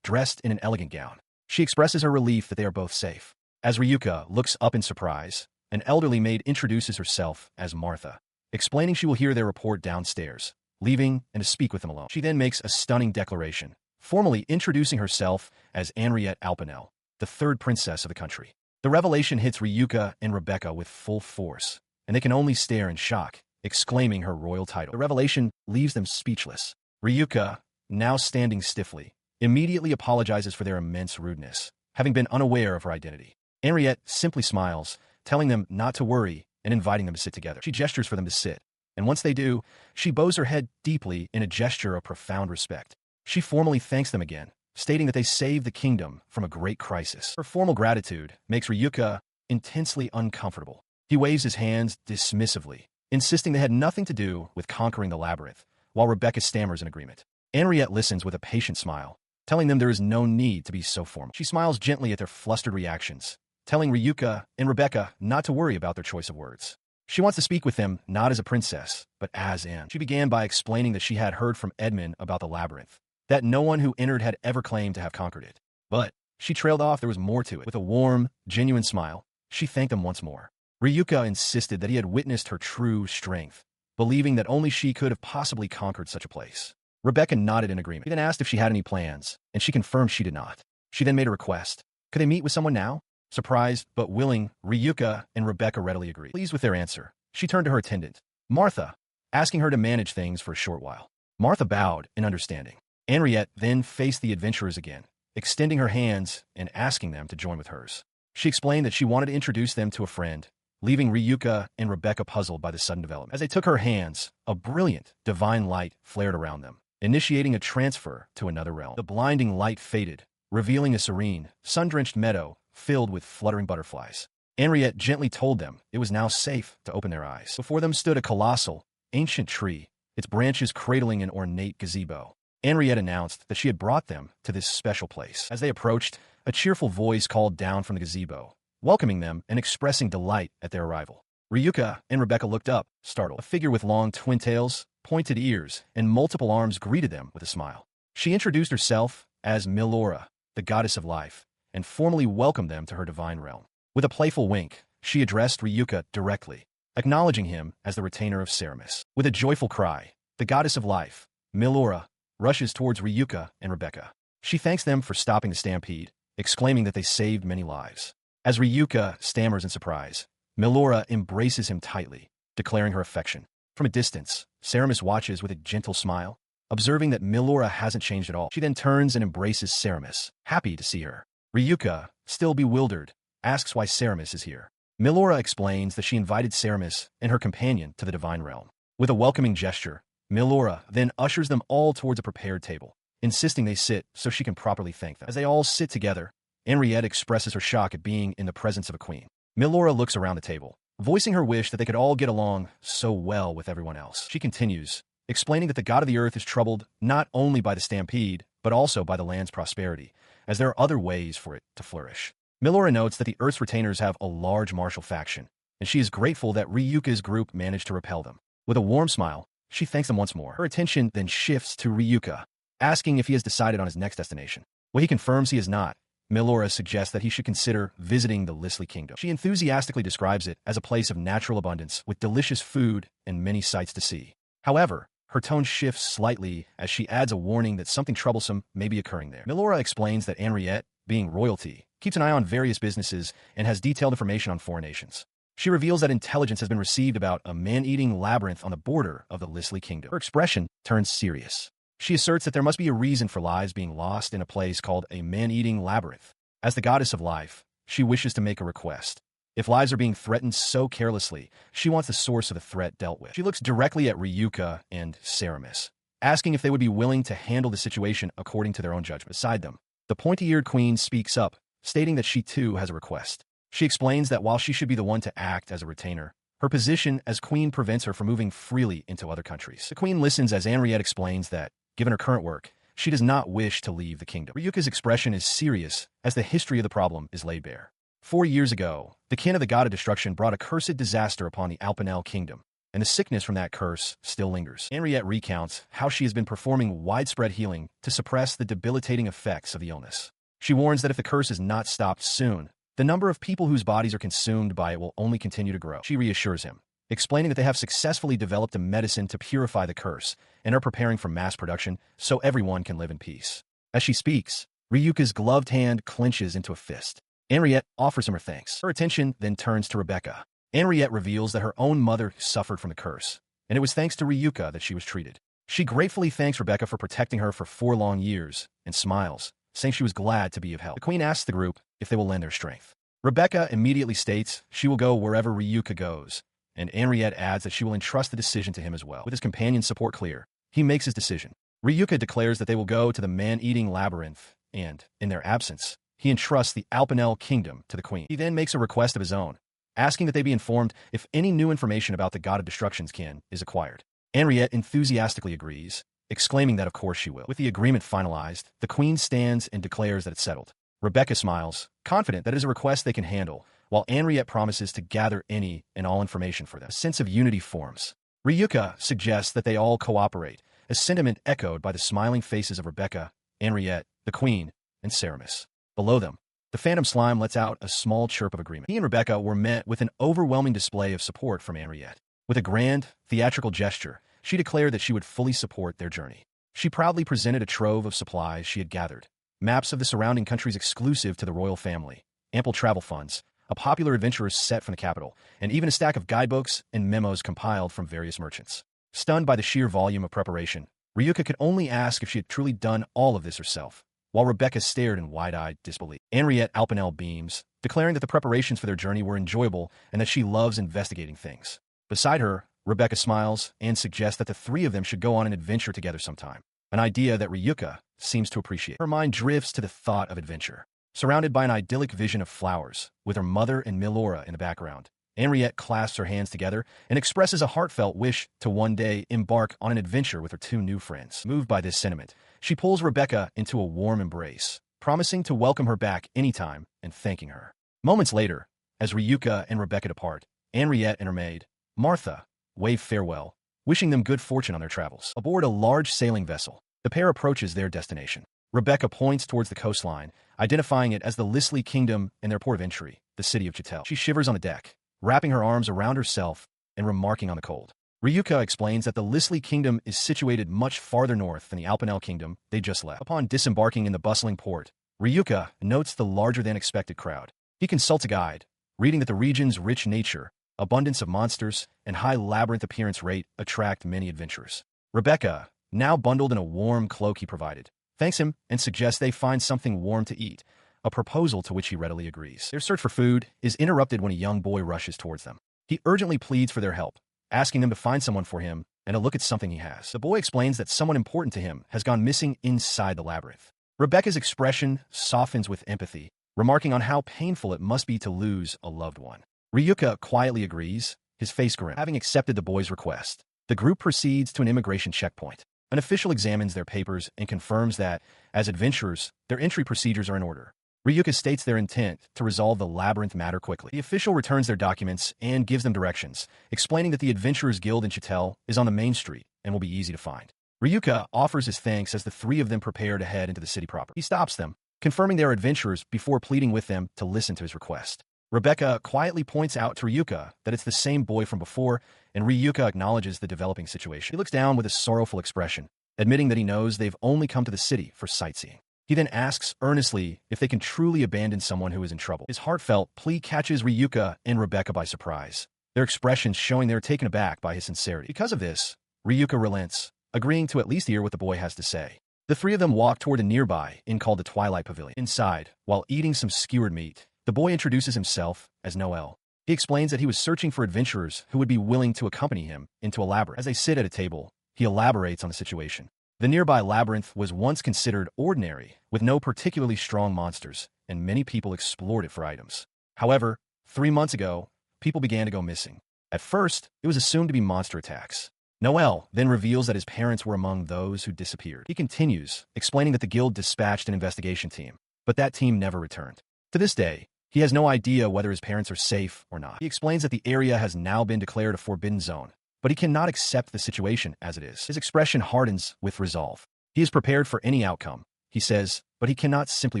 dressed in an elegant gown. She expresses her relief that they are both safe. As Ryuka looks up in surprise, an elderly maid introduces herself as Martha, explaining she will hear their report downstairs, leaving and to speak with them alone. She then makes a stunning declaration, formally introducing herself as Henriette Alpanel, the third princess of the country. The revelation hits Ryuka and Rebecca with full force, and they can only stare in shock, exclaiming her royal title. The revelation leaves them speechless. Ryuka, now standing stiffly, immediately apologizes for their immense rudeness, having been unaware of her identity. Henriette simply smiles, telling them not to worry and inviting them to sit together. She gestures for them to sit, and once they do, she bows her head deeply in a gesture of profound respect. She formally thanks them again, stating that they saved the kingdom from a great crisis. Her formal gratitude makes Ryuka intensely uncomfortable. He waves his hands dismissively, insisting they had nothing to do with conquering the labyrinth, while Rebecca stammers in agreement. Henriette listens with a patient smile, telling them there is no need to be so formal. She smiles gently at their flustered reactions, telling Ryuka and Rebecca not to worry about their choice of words. She wants to speak with them not as a princess, but as Anne. She began by explaining that she had heard from Edmund about the labyrinth, that no one who entered had ever claimed to have conquered it. But she trailed off there was more to it. With a warm, genuine smile, she thanked them once more. Ryuka insisted that he had witnessed her true strength, believing that only she could have possibly conquered such a place. Rebecca nodded in agreement. He then asked if she had any plans, and she confirmed she did not. She then made a request. Could they meet with someone now? Surprised but willing, Ryuka and Rebecca readily agreed. Pleased with their answer, she turned to her attendant, Martha, asking her to manage things for a short while. Martha bowed in understanding. Henriette then faced the adventurers again, extending her hands and asking them to join with hers. She explained that she wanted to introduce them to a friend, leaving Ryuka and Rebecca puzzled by the sudden development. As they took her hands, a brilliant, divine light flared around them, initiating a transfer to another realm. The blinding light faded, revealing a serene, sun-drenched meadow filled with fluttering butterflies. Henriette gently told them it was now safe to open their eyes. Before them stood a colossal, ancient tree, its branches cradling an ornate gazebo. Henriette announced that she had brought them to this special place. As they approached, a cheerful voice called down from the gazebo, welcoming them and expressing delight at their arrival. Ryuka and Rebecca looked up, startled. A figure with long twin tails, pointed ears, and multiple arms greeted them with a smile. She introduced herself as Milora, the goddess of life, and formally welcomed them to her divine realm. With a playful wink, she addressed Ryuka directly, acknowledging him as the retainer of Ceramus. With a joyful cry, the goddess of life, Milora, rushes towards Ryuka and Rebecca. She thanks them for stopping the stampede, exclaiming that they saved many lives. As Ryuka stammers in surprise, Milora embraces him tightly, declaring her affection. From a distance, Ceramus watches with a gentle smile, observing that Milora hasn't changed at all. She then turns and embraces Ceramus, happy to see her. Ryuka, still bewildered, asks why Ceramus is here. Milora explains that she invited Ceramus and her companion to the divine realm. With a welcoming gesture, Milora then ushers them all towards a prepared table, insisting they sit so she can properly thank them. As they all sit together, Henriette expresses her shock at being in the presence of a queen. Milora looks around the table, voicing her wish that they could all get along so well with everyone else. She continues, explaining that the god of the earth is troubled not only by the stampede, but also by the land's prosperity, as there are other ways for it to flourish. Milora notes that the Earth's retainers have a large martial faction, and she is grateful that Ryuka's group managed to repel them. With a warm smile, she thanks them once more. Her attention then shifts to Ryuka, asking if he has decided on his next destination. When he confirms he has not, Milora suggests that he should consider visiting the Listley kingdom. She enthusiastically describes it as a place of natural abundance with delicious food and many sights to see. However, her tone shifts slightly as she adds a warning that something troublesome may be occurring there. Milora explains that Henriette, being royalty, keeps an eye on various businesses and has detailed information on foreign nations. She reveals that intelligence has been received about a man-eating labyrinth on the border of the Listley kingdom. Her expression turns serious. She asserts that there must be a reason for lives being lost in a place called a man-eating labyrinth. As the goddess of life, she wishes to make a request. If lives are being threatened so carelessly, she wants the source of the threat dealt with. She looks directly at Ryuka and Ceramus, asking if they would be willing to handle the situation according to their own judgment. Beside them, the pointy-eared queen speaks up, stating that she too has a request. She explains that while she should be the one to act as a retainer, Her position as queen prevents her from moving freely into other countries. The queen listens as Henriette explains that, given her current work, she does not wish to leave the kingdom. Ryuka's expression is serious as the history of the problem is laid bare. 4 years ago, the kin of the god of destruction brought a cursed disaster upon the Alpanel kingdom, and the sickness from that curse still lingers. Henriette recounts how she has been performing widespread healing to suppress the debilitating effects of the illness. She warns that if the curse is not stopped soon, the number of people whose bodies are consumed by it will only continue to grow. She reassures him, explaining that they have successfully developed a medicine to purify the curse and are preparing for mass production so everyone can live in peace. As she speaks, Ryuka's gloved hand clenches into a fist. Henriette offers him her thanks. Her attention then turns to Rebecca. Henriette reveals that her own mother suffered from the curse, and it was thanks to Ryuka that she was treated. She gratefully thanks Rebecca for protecting her for 4 long years and smiles, saying she was glad to be of help. The queen asks the group if they will lend their strength. Rebecca immediately states she will go wherever Ryuka goes, and Henriette adds that she will entrust the decision to him as well. With his companion's support clear, he makes his decision. Ryuka declares that they will go to the man-eating labyrinth, and, in their absence, he entrusts the Alpanel kingdom to the queen. He then makes a request of his own, asking that they be informed if any new information about the god of destruction's kin is acquired. Henriette enthusiastically agrees, exclaiming that of course she will. With the agreement finalized, the queen stands and declares that it's settled. Rebecca smiles, confident that it is a request they can handle, while Henriette promises to gather any and all information for them. A sense of unity forms. Ryuka suggests that they all cooperate, a sentiment echoed by the smiling faces of Rebecca, Henriette, the queen, and Ceramus. Below them, the phantom slime lets out a small chirp of agreement. He and Rebecca were met with an overwhelming display of support from Henriette. With a grand, theatrical gesture, she declared that she would fully support their journey. She proudly presented a trove of supplies she had gathered, maps of the surrounding countries exclusive to the royal family, ample travel funds, a popular adventurer's set from the capital, and even a stack of guidebooks and memos compiled from various merchants. Stunned by the sheer volume of preparation, Ryuka could only ask if she had truly done all of this herself, while Rebecca stared in wide-eyed disbelief. Henriette Alpanel beams, declaring that the preparations for their journey were enjoyable and that she loves investigating things. Beside her, Rebecca smiles and suggests that the 3 of them should go on an adventure together sometime, an idea that Ryuka seems to appreciate. Her mind drifts to the thought of adventure. Surrounded by an idyllic vision of flowers, with her mother and Milora in the background, Henriette clasps her hands together and expresses a heartfelt wish to one day embark on an adventure with her 2 new friends. Moved by this sentiment, she pulls Rebecca into a warm embrace, promising to welcome her back anytime and thanking her. Moments later, as Ryuka and Rebecca depart, Henriette and her maid, Martha, wave farewell, wishing them good fortune on their travels. Aboard a large sailing vessel, the pair approaches their destination. Rebecca points towards the coastline, identifying it as the Listley kingdom and their port of entry, the city of Chitel. She shivers on the deck, wrapping her arms around herself and remarking on the cold. Ryuka explains that the Listley kingdom is situated much farther north than the Alpanel kingdom they just left. Upon disembarking in the bustling port, Ryuka notes the larger-than-expected crowd. He consults a guide, reading that the region's rich nature, abundance of monsters, and high labyrinth appearance rate attract many adventurers. Rebecca, now bundled in a warm cloak he provided, thanks him and suggests they find something warm to eat, a proposal to which he readily agrees. Their search for food is interrupted when a young boy rushes towards them. He urgently pleads for their help, asking them to find someone for him and to look at something he has. The boy explains that someone important to him has gone missing inside the labyrinth. Rebecca's expression softens with empathy, remarking on how painful it must be to lose a loved one. Ryuka quietly agrees, his face grim. Having accepted the boy's request, the group proceeds to an immigration checkpoint. An official examines their papers and confirms that, as adventurers, their entry procedures are in order. Ryuka states their intent to resolve the labyrinth matter quickly. The official returns their documents and gives them directions, explaining that the Adventurers Guild in Chitel is on the main street and will be easy to find. Ryuka offers his thanks as the 3 of them prepare to head into the city proper. He stops them, confirming they are adventurers before pleading with them to listen to his request. Rebecca quietly points out to Ryuka that it's the same boy from before, and Ryuka acknowledges the developing situation. He looks down with a sorrowful expression, admitting that he knows they've only come to the city for sightseeing. He then asks earnestly if they can truly abandon someone who is in trouble. His heartfelt plea catches Ryuka and Rebecca by surprise, their expressions showing they are taken aback by his sincerity. Because of this, Ryuka relents, agreeing to at least hear what the boy has to say. The 3 of them walk toward a nearby inn called the Twilight Pavilion. Inside, while eating some skewered meat, the boy introduces himself as Noel. He explains that he was searching for adventurers who would be willing to accompany him into a labyrinth. As they sit at a table, he elaborates on the situation. The nearby labyrinth was once considered ordinary, with no particularly strong monsters, and many people explored it for items. However, 3 months ago, people began to go missing. At first, it was assumed to be monster attacks. Noel then reveals that his parents were among those who disappeared. He continues, explaining that the guild dispatched an investigation team, but that team never returned. To this day, he has no idea whether his parents are safe or not. He explains that the area has now been declared a forbidden zone, but he cannot accept the situation as it is. His expression hardens with resolve. He is prepared for any outcome, he says, but he cannot simply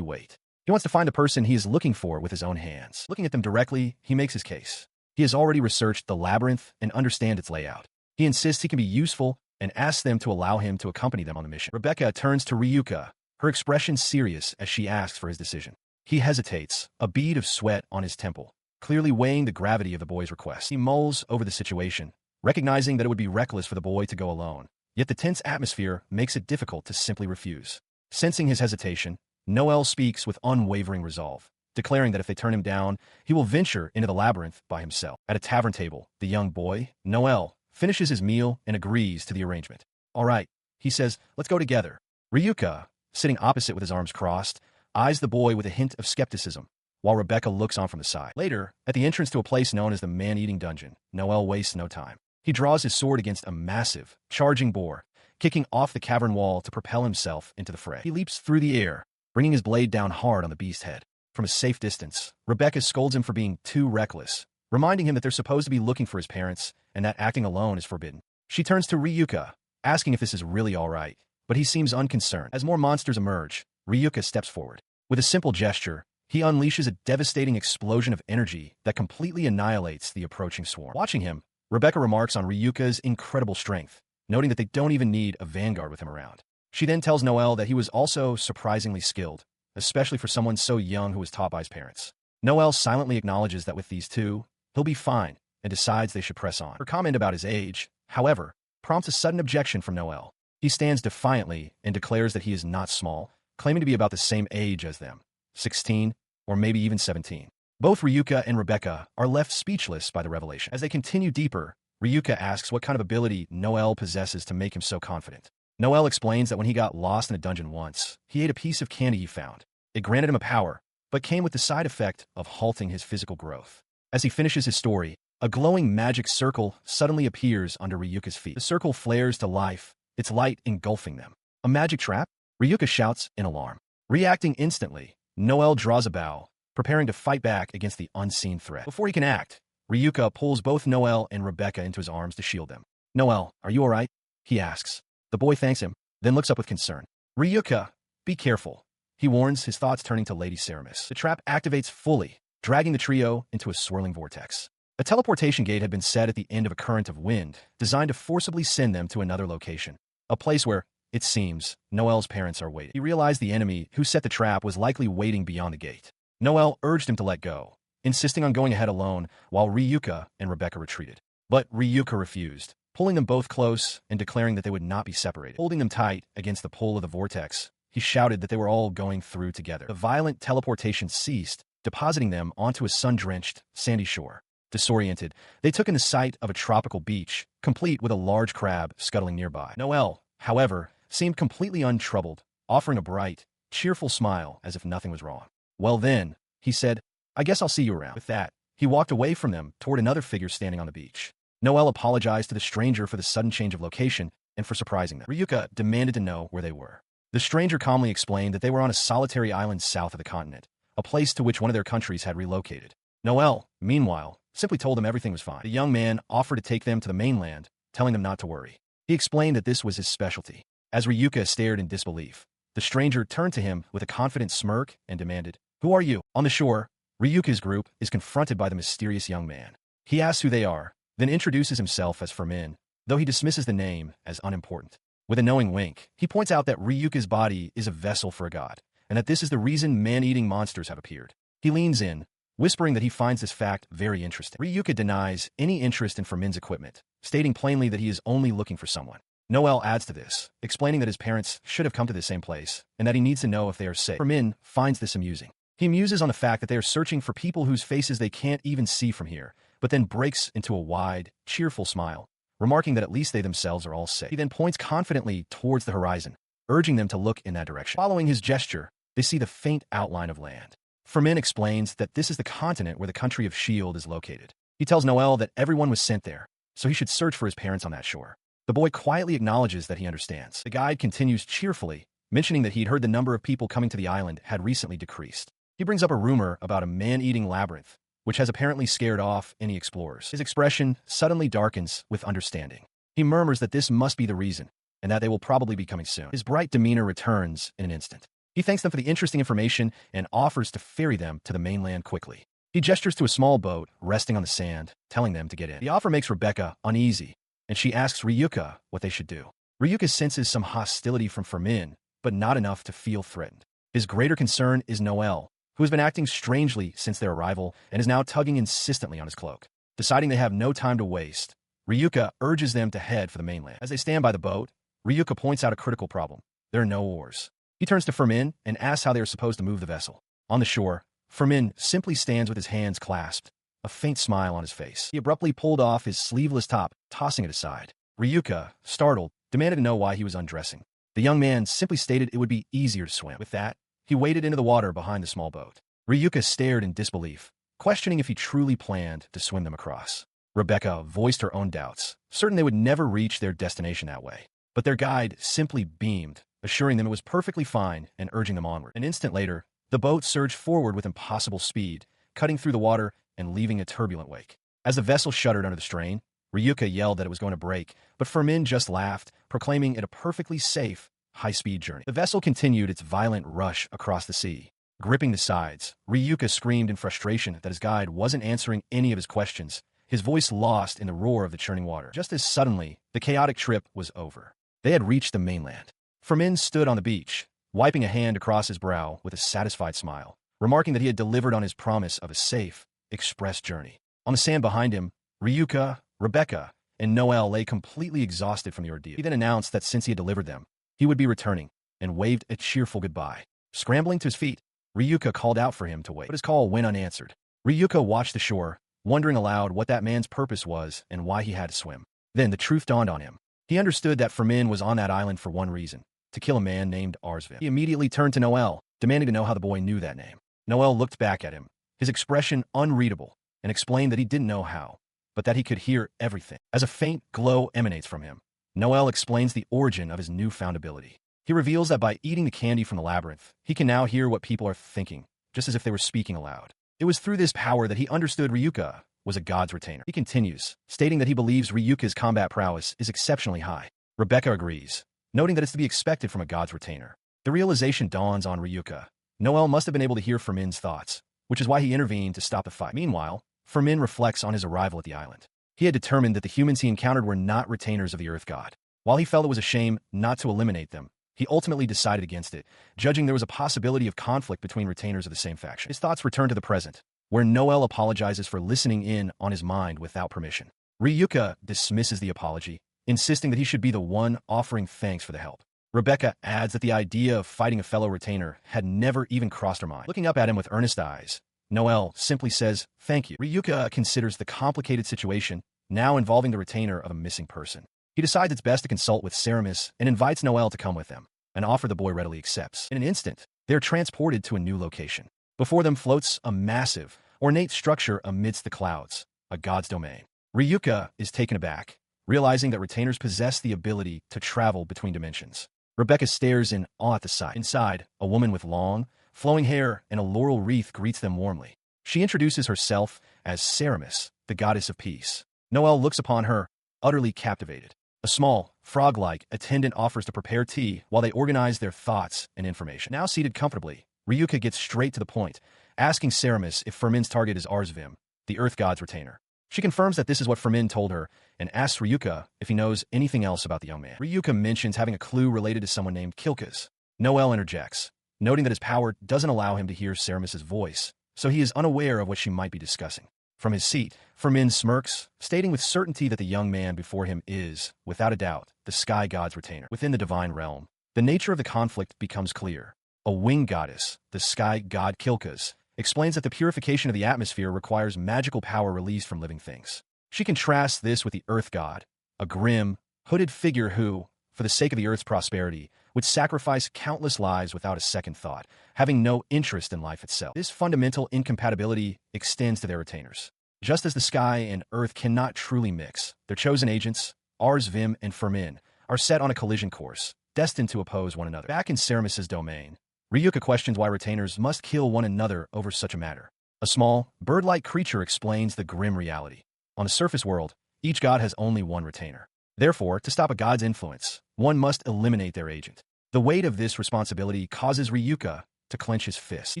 wait. He wants to find the person he is looking for with his own hands. Looking at them directly, he makes his case. He has already researched the labyrinth and understands its layout. He insists he can be useful and asks them to allow him to accompany them on the mission. Rebecca turns to Ryuka, her expression serious as she asks for his decision. He hesitates, a bead of sweat on his temple, clearly weighing the gravity of the boy's request. He mulls over the situation, recognizing that it would be reckless for the boy to go alone, yet the tense atmosphere makes it difficult to simply refuse. Sensing his hesitation, Noel speaks with unwavering resolve, declaring that if they turn him down, he will venture into the labyrinth by himself. At a tavern table, the young boy, Noel, finishes his meal and agrees to the arrangement. All right, he says, let's go together. Ryuka, sitting opposite with his arms crossed, eyes the boy with a hint of skepticism, while Rebecca looks on from the side. Later, at the entrance to a place known as the man-eating dungeon, Noel wastes no time. He draws his sword against a massive, charging boar, kicking off the cavern wall to propel himself into the fray. He leaps through the air, bringing his blade down hard on the beast's head. From a safe distance, Rebecca scolds him for being too reckless, reminding him that they're supposed to be looking for his parents and that acting alone is forbidden. She turns to Ryuka, asking if this is really all right, but he seems unconcerned. As more monsters emerge, Ryuka steps forward. With a simple gesture, he unleashes a devastating explosion of energy that completely annihilates the approaching swarm. Watching him, Rebecca remarks on Ryuka's incredible strength, noting that they don't even need a vanguard with him around. She then tells Noel that he was also surprisingly skilled, especially for someone so young who was taught by his parents. Noel silently acknowledges that with these two, he'll be fine, and decides they should press on. Her comment about his age, however, prompts a sudden objection from Noel. He stands defiantly and declares that he is not small, claiming to be about the same age as them, 16 or maybe even 17. Both Ryuka and Rebecca are left speechless by the revelation. As they continue deeper, Ryuka asks what kind of ability Noel possesses to make him so confident. Noel explains that when he got lost in a dungeon once, he ate a piece of candy he found. It granted him a power, but came with the side effect of halting his physical growth. As he finishes his story, a glowing magic circle suddenly appears under Ryuka's feet. The circle flares to life, its light engulfing them. A magic trap? Ryuka shouts in alarm. Reacting instantly, Noel draws a bow, preparing to fight back against the unseen threat. Before he can act, Ryuka pulls both Noel and Rebecca into his arms to shield them. Noel, are you all right? He asks. The boy thanks him, then looks up with concern. Ryuka, be careful, he warns, his thoughts turning to Lady Ceramis. The trap activates fully, dragging the trio into a swirling vortex. A teleportation gate had been set at the end of a current of wind, designed to forcibly send them to another location. A place where, it seems, Noel's parents are waiting. He realized the enemy who set the trap was likely waiting beyond the gate. Noel urged him to let go, insisting on going ahead alone while Ryuka and Rebecca retreated. But Ryuka refused, pulling them both close and declaring that they would not be separated. Holding them tight against the pull of the vortex, he shouted that they were all going through together. The violent teleportation ceased, depositing them onto a sun-drenched, sandy shore. Disoriented, they took in the sight of a tropical beach, complete with a large crab scuttling nearby. Noel, however, seemed completely untroubled, offering a bright, cheerful smile as if nothing was wrong. Well then, he said, I guess I'll see you around. With that, he walked away from them toward another figure standing on the beach. Noel apologized to the stranger for the sudden change of location and for surprising them. Ryuka demanded to know where they were. The stranger calmly explained that they were on a solitary island south of the continent, a place to which one of their countries had relocated. Noel, meanwhile, simply told them everything was fine. The young man offered to take them to the mainland, telling them not to worry. He explained that this was his specialty. As Ryuka stared in disbelief, the stranger turned to him with a confident smirk and demanded, Who are you? On the shore, Ryuka's group is confronted by the mysterious young man. He asks who they are, then introduces himself as Ferman, though he dismisses the name as unimportant. With a knowing wink, he points out that Ryuka's body is a vessel for a god, and that this is the reason man-eating monsters have appeared. He leans in, whispering that he finds this fact very interesting. Ryuka denies any interest in Ferman's equipment, stating plainly that he is only looking for someone. Noel adds to this, explaining that his parents should have come to the same place, and that he needs to know if they are safe. Ferman finds this amusing. He muses on the fact that they are searching for people whose faces they can't even see from here, but then breaks into a wide, cheerful smile, remarking that at least they themselves are all safe. He then points confidently towards the horizon, urging them to look in that direction. Following his gesture, they see the faint outline of land. Ferman explains that this is the continent where the country of Shield is located. He tells Noel that everyone was sent there, so he should search for his parents on that shore. The boy quietly acknowledges that he understands. The guide continues cheerfully, mentioning that he'd heard the number of people coming to the island had recently decreased. He brings up a rumor about a man-eating labyrinth, which has apparently scared off any explorers. His expression suddenly darkens with understanding. He murmurs that this must be the reason, and that they will probably be coming soon. His bright demeanor returns in an instant. He thanks them for the interesting information and offers to ferry them to the mainland quickly. He gestures to a small boat resting on the sand, telling them to get in. The offer makes Rebecca uneasy, and she asks Ryuka what they should do. Ryuka senses some hostility from Ferman, but not enough to feel threatened. His greater concern is Noel, who has been acting strangely since their arrival and is now tugging insistently on his cloak. Deciding they have no time to waste, Ryuka urges them to head for the mainland. As they stand by the boat, Ryuka points out a critical problem. There are no oars. He turns to Ferman and asks how they are supposed to move the vessel. On the shore, Ferman simply stands with his hands clasped, a faint smile on his face. He abruptly pulled off his sleeveless top, tossing it aside. Ryuka, startled, demanded to know why he was undressing. The young man simply stated it would be easier to swim. With that, he waded into the water behind the small boat. Ryuka stared in disbelief, questioning if he truly planned to swim them across. Rebecca voiced her own doubts, certain they would never reach their destination that way. But their guide simply beamed, assuring them it was perfectly fine and urging them onward. An instant later, the boat surged forward with impossible speed, cutting through the water and leaving a turbulent wake. As the vessel shuddered under the strain, Ryuka yelled that it was going to break, but Ferman just laughed, proclaiming it a perfectly safe, high-speed journey. The vessel continued its violent rush across the sea. Gripping the sides, Ryuka screamed in frustration that his guide wasn't answering any of his questions, his voice lost in the roar of the churning water. Just as suddenly, the chaotic trip was over. They had reached the mainland. Ferman stood on the beach, wiping a hand across his brow with a satisfied smile, remarking that he had delivered on his promise of a safe, express journey. On the sand behind him, Ryuka, Rebecca, and Noel lay completely exhausted from the ordeal. He then announced that since he had delivered them, he would be returning, and waved a cheerful goodbye. Scrambling to his feet, Ryuka called out for him to wait, but his call went unanswered. Ryuka watched the shore, wondering aloud what that man's purpose was and why he had to swim. Then the truth dawned on him. He understood that Ferman was on that island for one reason, to kill a man named Arsvin. He immediately turned to Noel, demanding to know how the boy knew that name. Noel looked back at him, his expression unreadable, and explained that he didn't know how, but that he could hear everything. As a faint glow emanates from him, Noel explains the origin of his newfound ability. He reveals that by eating the candy from the labyrinth, he can now hear what people are thinking, just as if they were speaking aloud. It was through this power that he understood Ryuka was a god's retainer. He continues, stating that he believes Ryuka's combat prowess is exceptionally high. Rebecca agrees, noting that it's to be expected from a god's retainer. The realization dawns on Ryuka. Noel must have been able to hear Ferman's thoughts, which is why he intervened to stop the fight. Meanwhile, Ferman reflects on his arrival at the island. He had determined that the humans he encountered were not retainers of the Earth God. While he felt it was a shame not to eliminate them, he ultimately decided against it, judging there was a possibility of conflict between retainers of the same faction. His thoughts return to the present, where Noel apologizes for listening in on his mind without permission. Ryuka dismisses the apology, insisting that he should be the one offering thanks for the help. Rebecca adds that the idea of fighting a fellow retainer had never even crossed her mind. Looking up at him with earnest eyes, Noel simply says, "Thank you." Ryuka considers the complicated situation, now involving the retainer of a missing person. He decides it's best to consult with Ceramus and invites Noel to come with them, an offer the boy readily accepts. In an instant, they are transported to a new location. Before them floats a massive, ornate structure amidst the clouds, a god's domain. Ryuka is taken aback, realizing that retainers possess the ability to travel between dimensions. Rebecca stares in awe at the sight. Inside, a woman with long, flowing hair and a laurel wreath greets them warmly. She introduces herself as Ceramus, the goddess of peace. Noel looks upon her, utterly captivated. A small, frog-like attendant offers to prepare tea while they organize their thoughts and information. Now seated comfortably, Ryuka gets straight to the point, asking Ceramus if Ferman's target is Arsvin, the Earth God's retainer. She confirms that this is what Ferman told her and asks Ryuka if he knows anything else about the young man. Ryuka mentions having a clue related to someone named Kilkas. Noel interjects, noting that his power doesn't allow him to hear Ceramus's voice, so he is unaware of what she might be discussing. From his seat, Ferman smirks, stating with certainty that the young man before him is, without a doubt, the sky god's retainer. Within the divine realm, the nature of the conflict becomes clear. A winged goddess, the sky god Kilkas, explains that the purification of the atmosphere requires magical power released from living things. She contrasts this with the earth god, a grim, hooded figure who, for the sake of the earth's prosperity, would sacrifice countless lives without a second thought, having no interest in life itself. This fundamental incompatibility extends to their retainers. Just as the sky and earth cannot truly mix, their chosen agents, Ars Vim and Ferman, are set on a collision course, destined to oppose one another. Back in Ceramis's domain, Ryuka questions why retainers must kill one another over such a matter. A small, bird-like creature explains the grim reality. On the surface world, each god has only one retainer. Therefore, to stop a god's influence, one must eliminate their agent. The weight of this responsibility causes Ryuka to clench his fist. He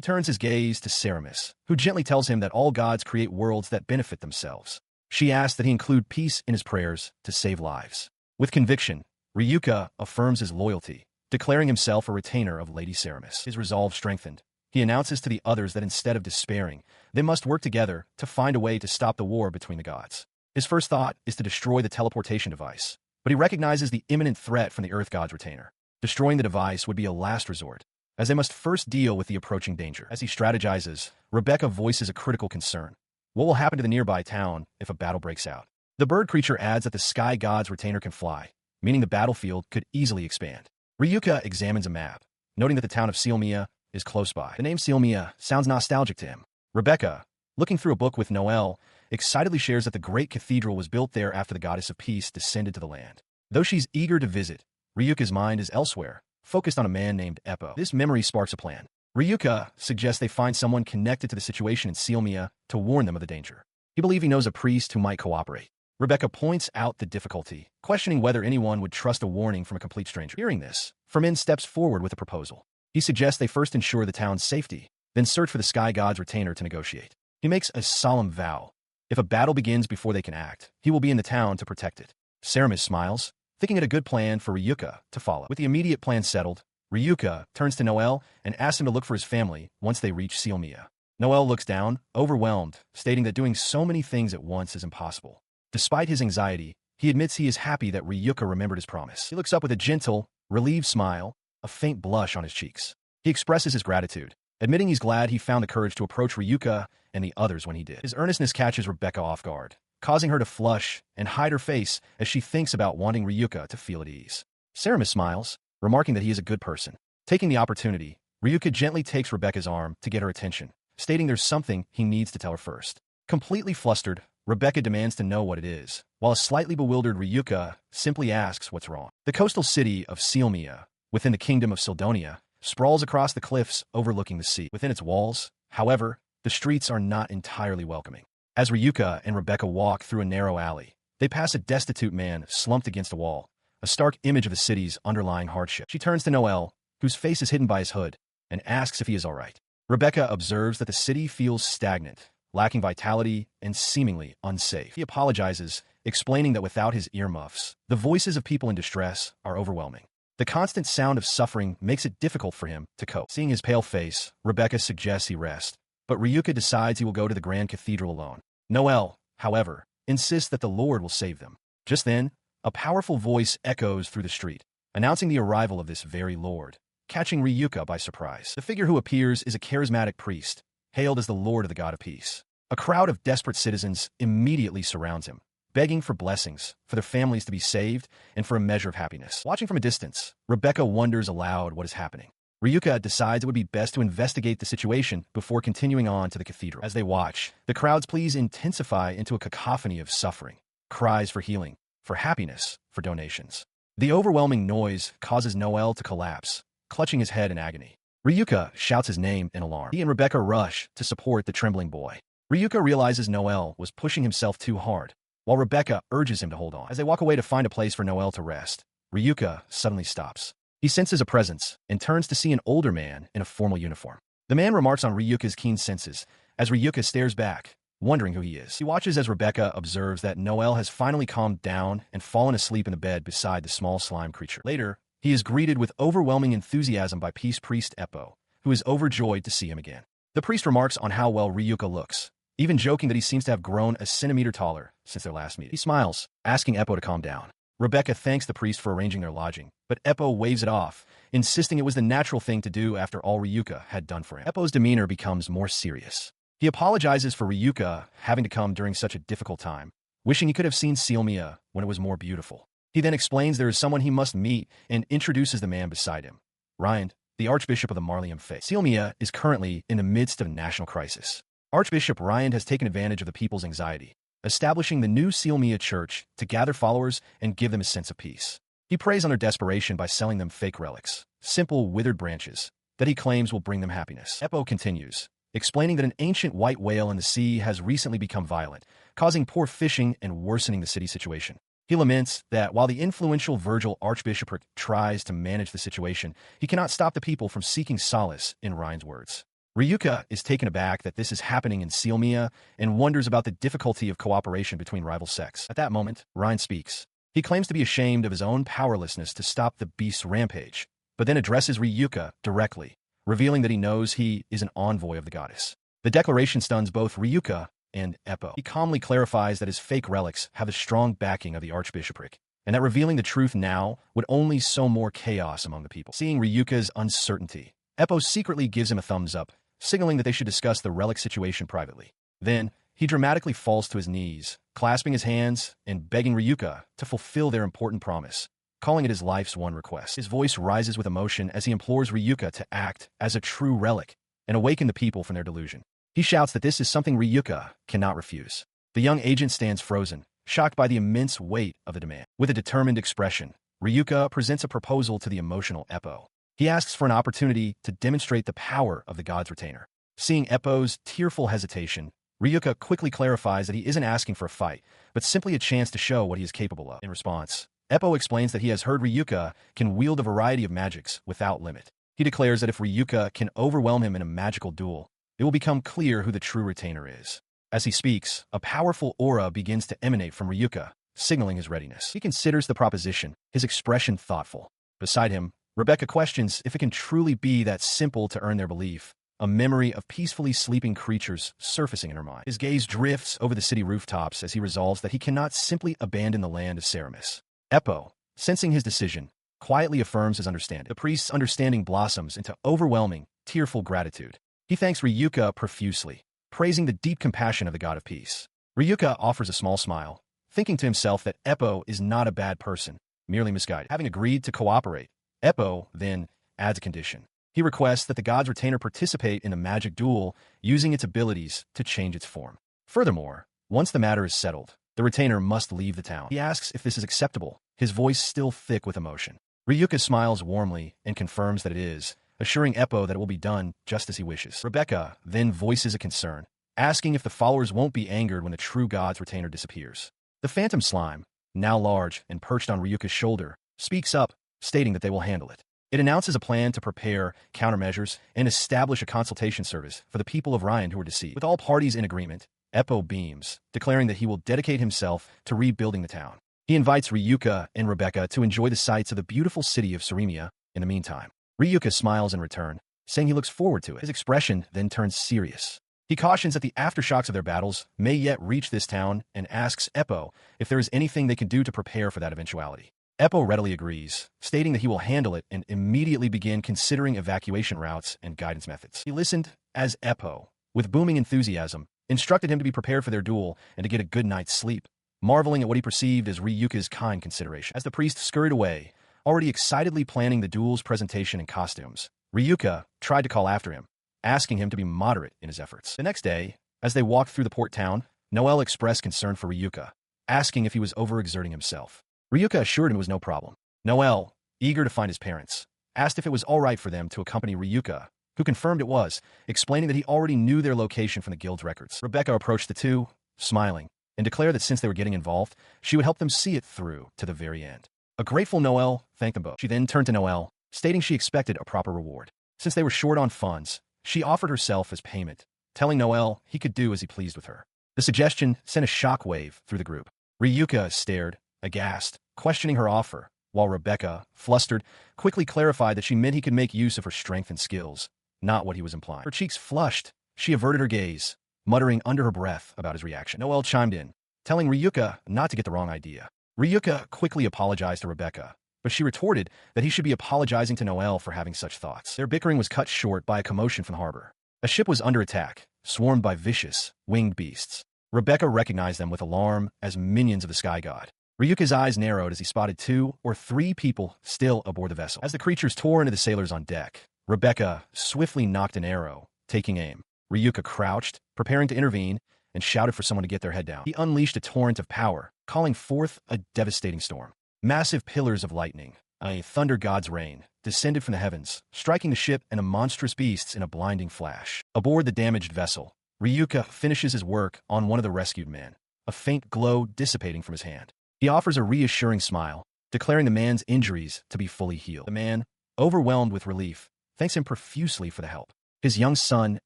turns his gaze to Ceramis, who gently tells him that all gods create worlds that benefit themselves. She asks that he include peace in his prayers to save lives. With conviction, Ryuka affirms his loyalty, declaring himself a retainer of Lady Ceramis. His resolve strengthened, he announces to the others that instead of despairing, they must work together to find a way to stop the war between the gods. His first thought is to destroy the teleportation device, but he recognizes the imminent threat from the Earth God's retainer. Destroying the device would be a last resort, as they must first deal with the approaching danger. As he strategizes, Rebecca voices a critical concern. What will happen to the nearby town if a battle breaks out? The bird creature adds that the Sky God's retainer can fly, meaning the battlefield could easily expand. Ryuka examines a map, noting that the town of Selma is close by. The name Selma sounds nostalgic to him. Rebecca, looking through a book with Noel, excitedly shares that the great cathedral was built there after the goddess of peace descended to the land. Though she's eager to visit, Ryuka's mind is elsewhere, focused on a man named Eppo. This memory sparks a plan. Ryuka suggests they find someone connected to the situation in Selma to warn them of the danger. He believes he knows a priest who might cooperate. Rebecca points out the difficulty, questioning whether anyone would trust a warning from a complete stranger. Hearing this, Ferman steps forward with a proposal. He suggests they first ensure the town's safety, then search for the Sky God's retainer to negotiate. He makes a solemn vow. If a battle begins before they can act, he will be in the town to protect it. Ceramis smiles, thinking it a good plan for Ryuka to follow. With the immediate plan settled, Ryuka turns to Noel and asks him to look for his family once they reach Selma. Noel looks down, overwhelmed, stating that doing so many things at once is impossible. Despite his anxiety, he admits he is happy that Ryuka remembered his promise. He looks up with a gentle, relieved smile, a faint blush on his cheeks. He expresses his gratitude, admitting he's glad he found the courage to approach Ryuka and the others when he did. His earnestness catches Rebecca off guard, causing her to flush and hide her face as she thinks about wanting Ryuka to feel at ease. Ceramis smiles, remarking that he is a good person. Taking the opportunity, Ryuka gently takes Rebecca's arm to get her attention, stating there's something he needs to tell her first. Completely flustered, Rebecca demands to know what it is, while a slightly bewildered Ryuka simply asks what's wrong. The coastal city of Selma, within the kingdom of Sildonia, sprawls across the cliffs overlooking the sea. Within its walls, however, the streets are not entirely welcoming. As Ryuka and Rebecca walk through a narrow alley, they pass a destitute man slumped against a wall, a stark image of the city's underlying hardship. She turns to Noel, whose face is hidden by his hood, and asks if he is all right. Rebecca observes that the city feels stagnant, lacking vitality, and seemingly unsafe. He apologizes, explaining that without his earmuffs, the voices of people in distress are overwhelming. The constant sound of suffering makes it difficult for him to cope. Seeing his pale face, Rebecca suggests he rest, but Ryuka decides he will go to the Grand Cathedral alone. Noel, however, insists that the Lord will save them. Just then, a powerful voice echoes through the street, announcing the arrival of this very Lord, catching Ryuka by surprise. The figure who appears is a charismatic priest, hailed as the Lord of the God of Peace. A crowd of desperate citizens immediately surrounds him, begging for blessings, for their families to be saved, and for a measure of happiness. Watching from a distance, Rebecca wonders aloud what is happening. Ryuka decides it would be best to investigate the situation before continuing on to the cathedral. As they watch, the crowd's pleas intensify into a cacophony of suffering, cries for healing, for happiness, for donations. The overwhelming noise causes Noel to collapse, clutching his head in agony. Ryuka shouts his name in alarm. He and Rebecca rush to support the trembling boy. Ryuka realizes Noel was pushing himself too hard, while Rebecca urges him to hold on. As they walk away to find a place for Noel to rest, Ryuka suddenly stops. He senses a presence and turns to see an older man in a formal uniform. The man remarks on Ryuka's keen senses as Ryuka stares back, wondering who he is. He watches as Rebecca observes that Noel has finally calmed down and fallen asleep in the bed beside the small slime creature. Later, he is greeted with overwhelming enthusiasm by Peace Priest Eppo, who is overjoyed to see him again. The priest remarks on how well Ryuka looks, even joking that he seems to have grown a centimeter taller since their last meeting. He smiles, asking Eppo to calm down. Rebecca thanks the priest for arranging their lodging, but Eppo waves it off, insisting it was the natural thing to do after all Ryuka had done for him. Eppo's demeanor becomes more serious. He apologizes for Ryuka having to come during such a difficult time, wishing he could have seen Selma when it was more beautiful. He then explains there is someone he must meet and introduces the man beside him, Ryan, the Archbishop of the Marlium faith. Selma is currently in the midst of a national crisis. Archbishop Ryan has taken advantage of the people's anxiety, establishing the new Selma church to gather followers and give them a sense of peace. He preys on their desperation by selling them fake relics, simple withered branches, that he claims will bring them happiness. Eppo continues, explaining that an ancient white whale in the sea has recently become violent, causing poor fishing and worsening the city situation. He laments that while the influential Virgil Archbishopric tries to manage the situation, he cannot stop the people from seeking solace in Ryan's words. Ryuka is taken aback that this is happening in Selma and wonders about the difficulty of cooperation between rival sects. At that moment, Ryan speaks. He claims to be ashamed of his own powerlessness to stop the beast's rampage, but then addresses Ryuka directly, revealing that he knows he is an envoy of the goddess. The declaration stuns both Ryuka and Eppo. He calmly clarifies that his fake relics have a strong backing of the Archbishopric, and that revealing the truth now would only sow more chaos among the people. Seeing Ryuka's uncertainty, Eppo secretly gives him a thumbs up, signaling that they should discuss the relic situation privately. Then, he dramatically falls to his knees, clasping his hands and begging Ryuka to fulfill their important promise, calling it his life's one request. His voice rises with emotion as he implores Ryuka to act as a true relic and awaken the people from their delusion. He shouts that this is something Ryuka cannot refuse. The young agent stands frozen, shocked by the immense weight of the demand. With a determined expression, Ryuka presents a proposal to the emotional Eppo. He asks for an opportunity to demonstrate the power of the god's retainer. Seeing Eppo's tearful hesitation, Ryuka quickly clarifies that he isn't asking for a fight, but simply a chance to show what he is capable of. In response, Eppo explains that he has heard Ryuka can wield a variety of magics without limit. He declares that if Ryuka can overwhelm him in a magical duel, it will become clear who the true retainer is. As he speaks, a powerful aura begins to emanate from Ryuka, signaling his readiness. He considers the proposition, his expression thoughtful. Beside him, Rebecca questions if it can truly be that simple to earn their belief, a memory of peacefully sleeping creatures surfacing in her mind. His gaze drifts over the city rooftops as he resolves that he cannot simply abandon the land of Ceramis. Eppo, sensing his decision, quietly affirms his understanding. The priest's understanding blossoms into overwhelming, tearful gratitude. He thanks Ryuka profusely, praising the deep compassion of the god of peace. Ryuka offers a small smile, thinking to himself that Eppo is not a bad person, merely misguided. Having agreed to cooperate, Eppo then adds a condition. He requests that the god's retainer participate in the magic duel, using its abilities to change its form. Furthermore, once the matter is settled, the retainer must leave the town. He asks if this is acceptable, his voice still thick with emotion. Ryuka smiles warmly and confirms that it is, assuring Eppo that it will be done just as he wishes. Rebecca then voices a concern, asking if the followers won't be angered when the true god's retainer disappears. The phantom slime, now large and perched on Ryuka's shoulder, speaks up, stating that they will handle it. It announces a plan to prepare countermeasures and establish a consultation service for the people of Ryan who are deceived. With all parties in agreement, Eppo beams, declaring that he will dedicate himself to rebuilding the town. He invites Ryuka and Rebecca to enjoy the sights of the beautiful city of Seremia in the meantime. Ryuka smiles in return, saying he looks forward to it. His expression then turns serious. He cautions that the aftershocks of their battles may yet reach this town and asks Eppo if there is anything they can do to prepare for that eventuality. Eppo readily agrees, stating that he will handle it and immediately begin considering evacuation routes and guidance methods. He listened as Eppo, with booming enthusiasm, instructed him to be prepared for their duel and to get a good night's sleep, marveling at what he perceived as Ryuka's kind consideration. As the priest scurried away, already excitedly planning the duel's presentation and costumes, Ryuka tried to call after him, asking him to be moderate in his efforts. The next day, as they walked through the port town, Noel expressed concern for Ryuka, asking if he was overexerting himself. Ryuka assured him it was no problem. Noel, eager to find his parents, asked if it was all right for them to accompany Ryuka, who confirmed it was, explaining that he already knew their location from the guild's records. Rebecca approached the two, smiling, and declared that since they were getting involved, she would help them see it through to the very end. A grateful Noel thanked them both. She then turned to Noel, stating she expected a proper reward. Since they were short on funds, she offered herself as payment, telling Noel he could do as he pleased with her. The suggestion sent a shockwave through the group. Ryuka stared, aghast, questioning her offer, while Rebecca, flustered, quickly clarified that she meant he could make use of her strength and skills, not what he was implying. Her cheeks flushed, she averted her gaze, muttering under her breath about his reaction. Noel chimed in, telling Ryuka not to get the wrong idea. Ryuka quickly apologized to Rebecca, but she retorted that he should be apologizing to Noel for having such thoughts. Their bickering was cut short by a commotion from the harbor. A ship was under attack, swarmed by vicious, winged beasts. Rebecca recognized them with alarm as minions of the sky god. Ryuka's eyes narrowed as he spotted 2 or 3 people still aboard the vessel. As the creatures tore into the sailors on deck, Rebecca swiftly nocked an arrow, taking aim. Ryuka crouched, preparing to intervene, and shouted for someone to get their head down. He unleashed a torrent of power, calling forth a devastating storm. Massive pillars of lightning, a thunder god's rain, descended from the heavens, striking the ship and the monstrous beasts in a blinding flash. Aboard the damaged vessel, Ryuka finishes his work on one of the rescued men, a faint glow dissipating from his hand. He offers a reassuring smile, declaring the man's injuries to be fully healed. The man, overwhelmed with relief, thanks him profusely for the help. His young son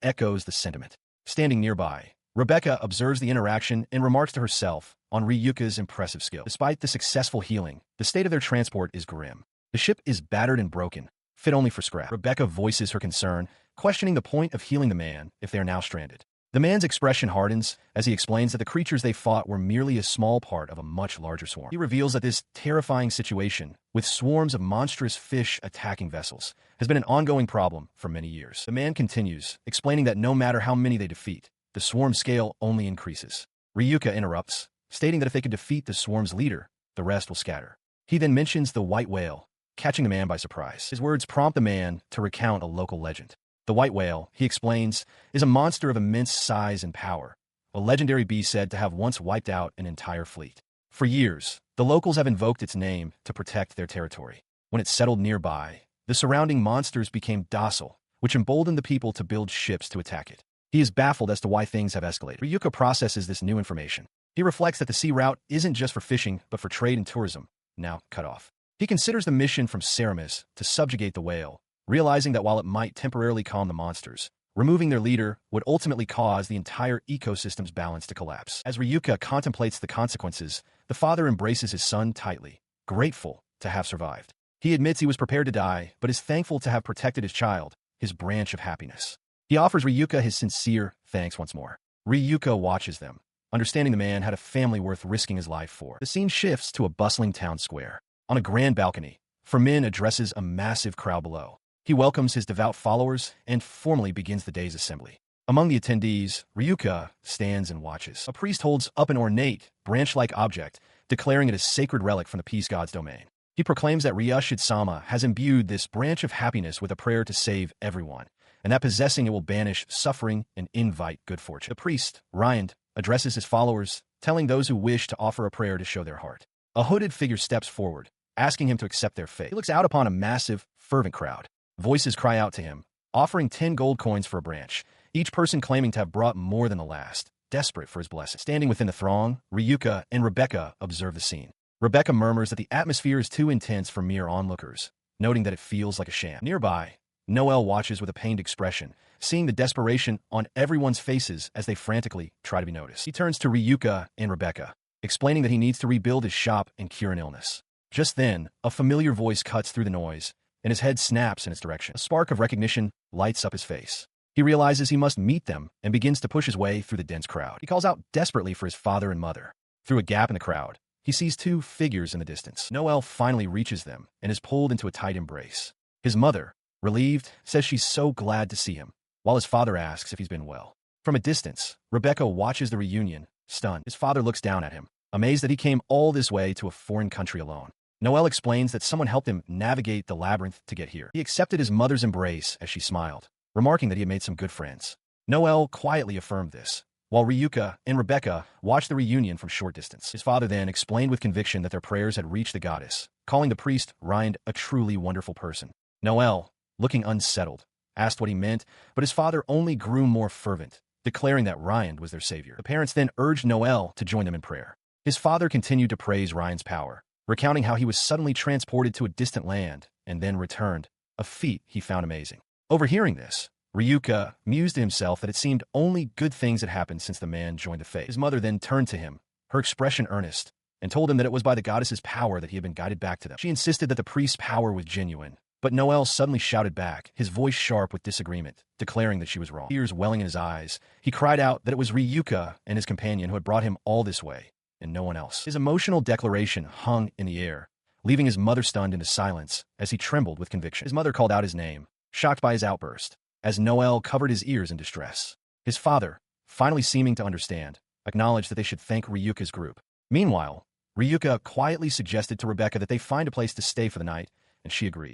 echoes the sentiment. Standing nearby, Rebecca observes the interaction and remarks to herself on Ryuka's impressive skill. Despite the successful healing, the state of their transport is grim. The ship is battered and broken, fit only for scrap. Rebecca voices her concern, questioning the point of healing the man if they are now stranded. The man's expression hardens as he explains that the creatures they fought were merely a small part of a much larger swarm. He reveals that this terrifying situation, with swarms of monstrous fish attacking vessels, has been an ongoing problem for many years. The man continues, explaining that no matter how many they defeat, the swarm scale only increases. Ryuka interrupts, stating that if they could defeat the swarm's leader, the rest will scatter. He then mentions the white whale, catching the man by surprise. His words prompt the man to recount a local legend. The white whale, he explains, is a monster of immense size and power, a legendary beast said to have once wiped out an entire fleet. For years, the locals have invoked its name to protect their territory. When it settled nearby, the surrounding monsters became docile, which emboldened the people to build ships to attack it. He is baffled as to why things have escalated. Ryuka processes this new information. He reflects that the sea route isn't just for fishing, but for trade and tourism, now cut off. He considers the mission from Ceramis to subjugate the whale, realizing that while it might temporarily calm the monsters, removing their leader would ultimately cause the entire ecosystem's balance to collapse. As Ryuka contemplates the consequences, the father embraces his son tightly, grateful to have survived. He admits he was prepared to die, but is thankful to have protected his child, his branch of happiness. He offers Ryuka his sincere thanks once more. Ryuka watches them, understanding the man had a family worth risking his life for. The scene shifts to a bustling town square. On a grand balcony, Ferman addresses a massive crowd below. He welcomes his devout followers and formally begins the day's assembly. Among the attendees, Ryuka stands and watches. A priest holds up an ornate, branch-like object, declaring it a sacred relic from the peace god's domain. He proclaims that Selma has imbued this branch of happiness with a prayer to save everyone, and that possessing it will banish suffering and invite good fortune. The priest, Ryuka, addresses his followers, telling those who wish to offer a prayer to show their heart. A hooded figure steps forward, asking him to accept their faith. He looks out upon a massive, fervent crowd. Voices cry out to him, offering 10 gold coins for a branch, each person claiming to have brought more than the last, desperate for his blessing. Standing within the throng, Ryuka and Rebecca observe the scene. Rebecca murmurs that the atmosphere is too intense for mere onlookers, noting that it feels like a sham. Nearby, Noel watches with a pained expression, seeing the desperation on everyone's faces as they frantically try to be noticed. He turns to Ryuka and Rebecca, explaining that he needs to rebuild his shop and cure an illness. Just then, a familiar voice cuts through the noise, and his head snaps in its direction. A spark of recognition lights up his face. He realizes he must meet them and begins to push his way through the dense crowd. He calls out desperately for his father and mother. Through a gap in the crowd, he sees two figures in the distance. Noel finally reaches them and is pulled into a tight embrace. His mother, relieved, says she's so glad to see him, while his father asks if he's been well. From a distance, Rebecca watches the reunion, stunned. His father looks down at him, amazed that he came all this way to a foreign country alone. Noel explains that someone helped him navigate the labyrinth to get here. He accepted his mother's embrace as she smiled, remarking that he had made some good friends. Noel quietly affirmed this, while Ryuka and Rebecca watched the reunion from short distance. His father then explained with conviction that their prayers had reached the goddess, calling the priest, Ryuka, a truly wonderful person. Noel, looking unsettled, asked what he meant, but his father only grew more fervent, declaring that Ryuka was their savior. The parents then urged Noel to join them in prayer. His father continued to praise Ryuka's power, recounting how he was suddenly transported to a distant land and then returned, a feat he found amazing. Overhearing this, Ryuka mused to himself that it seemed only good things had happened since the man joined the faith. His mother then turned to him, her expression earnest, and told him that it was by the goddess's power that he had been guided back to them. She insisted that the priest's power was genuine, but Noel suddenly shouted back, his voice sharp with disagreement, declaring that she was wrong. Tears welling in his eyes, he cried out that it was Ryuka and his companion who had brought him all this way, and no one else. His emotional declaration hung in the air, leaving his mother stunned into silence as he trembled with conviction. His mother called out his name, shocked by his outburst, as Noel covered his ears in distress. His father, finally seeming to understand, acknowledged that they should thank Ryuka's group. Meanwhile, Ryuka quietly suggested to Rebecca that they find a place to stay for the night, and she agreed.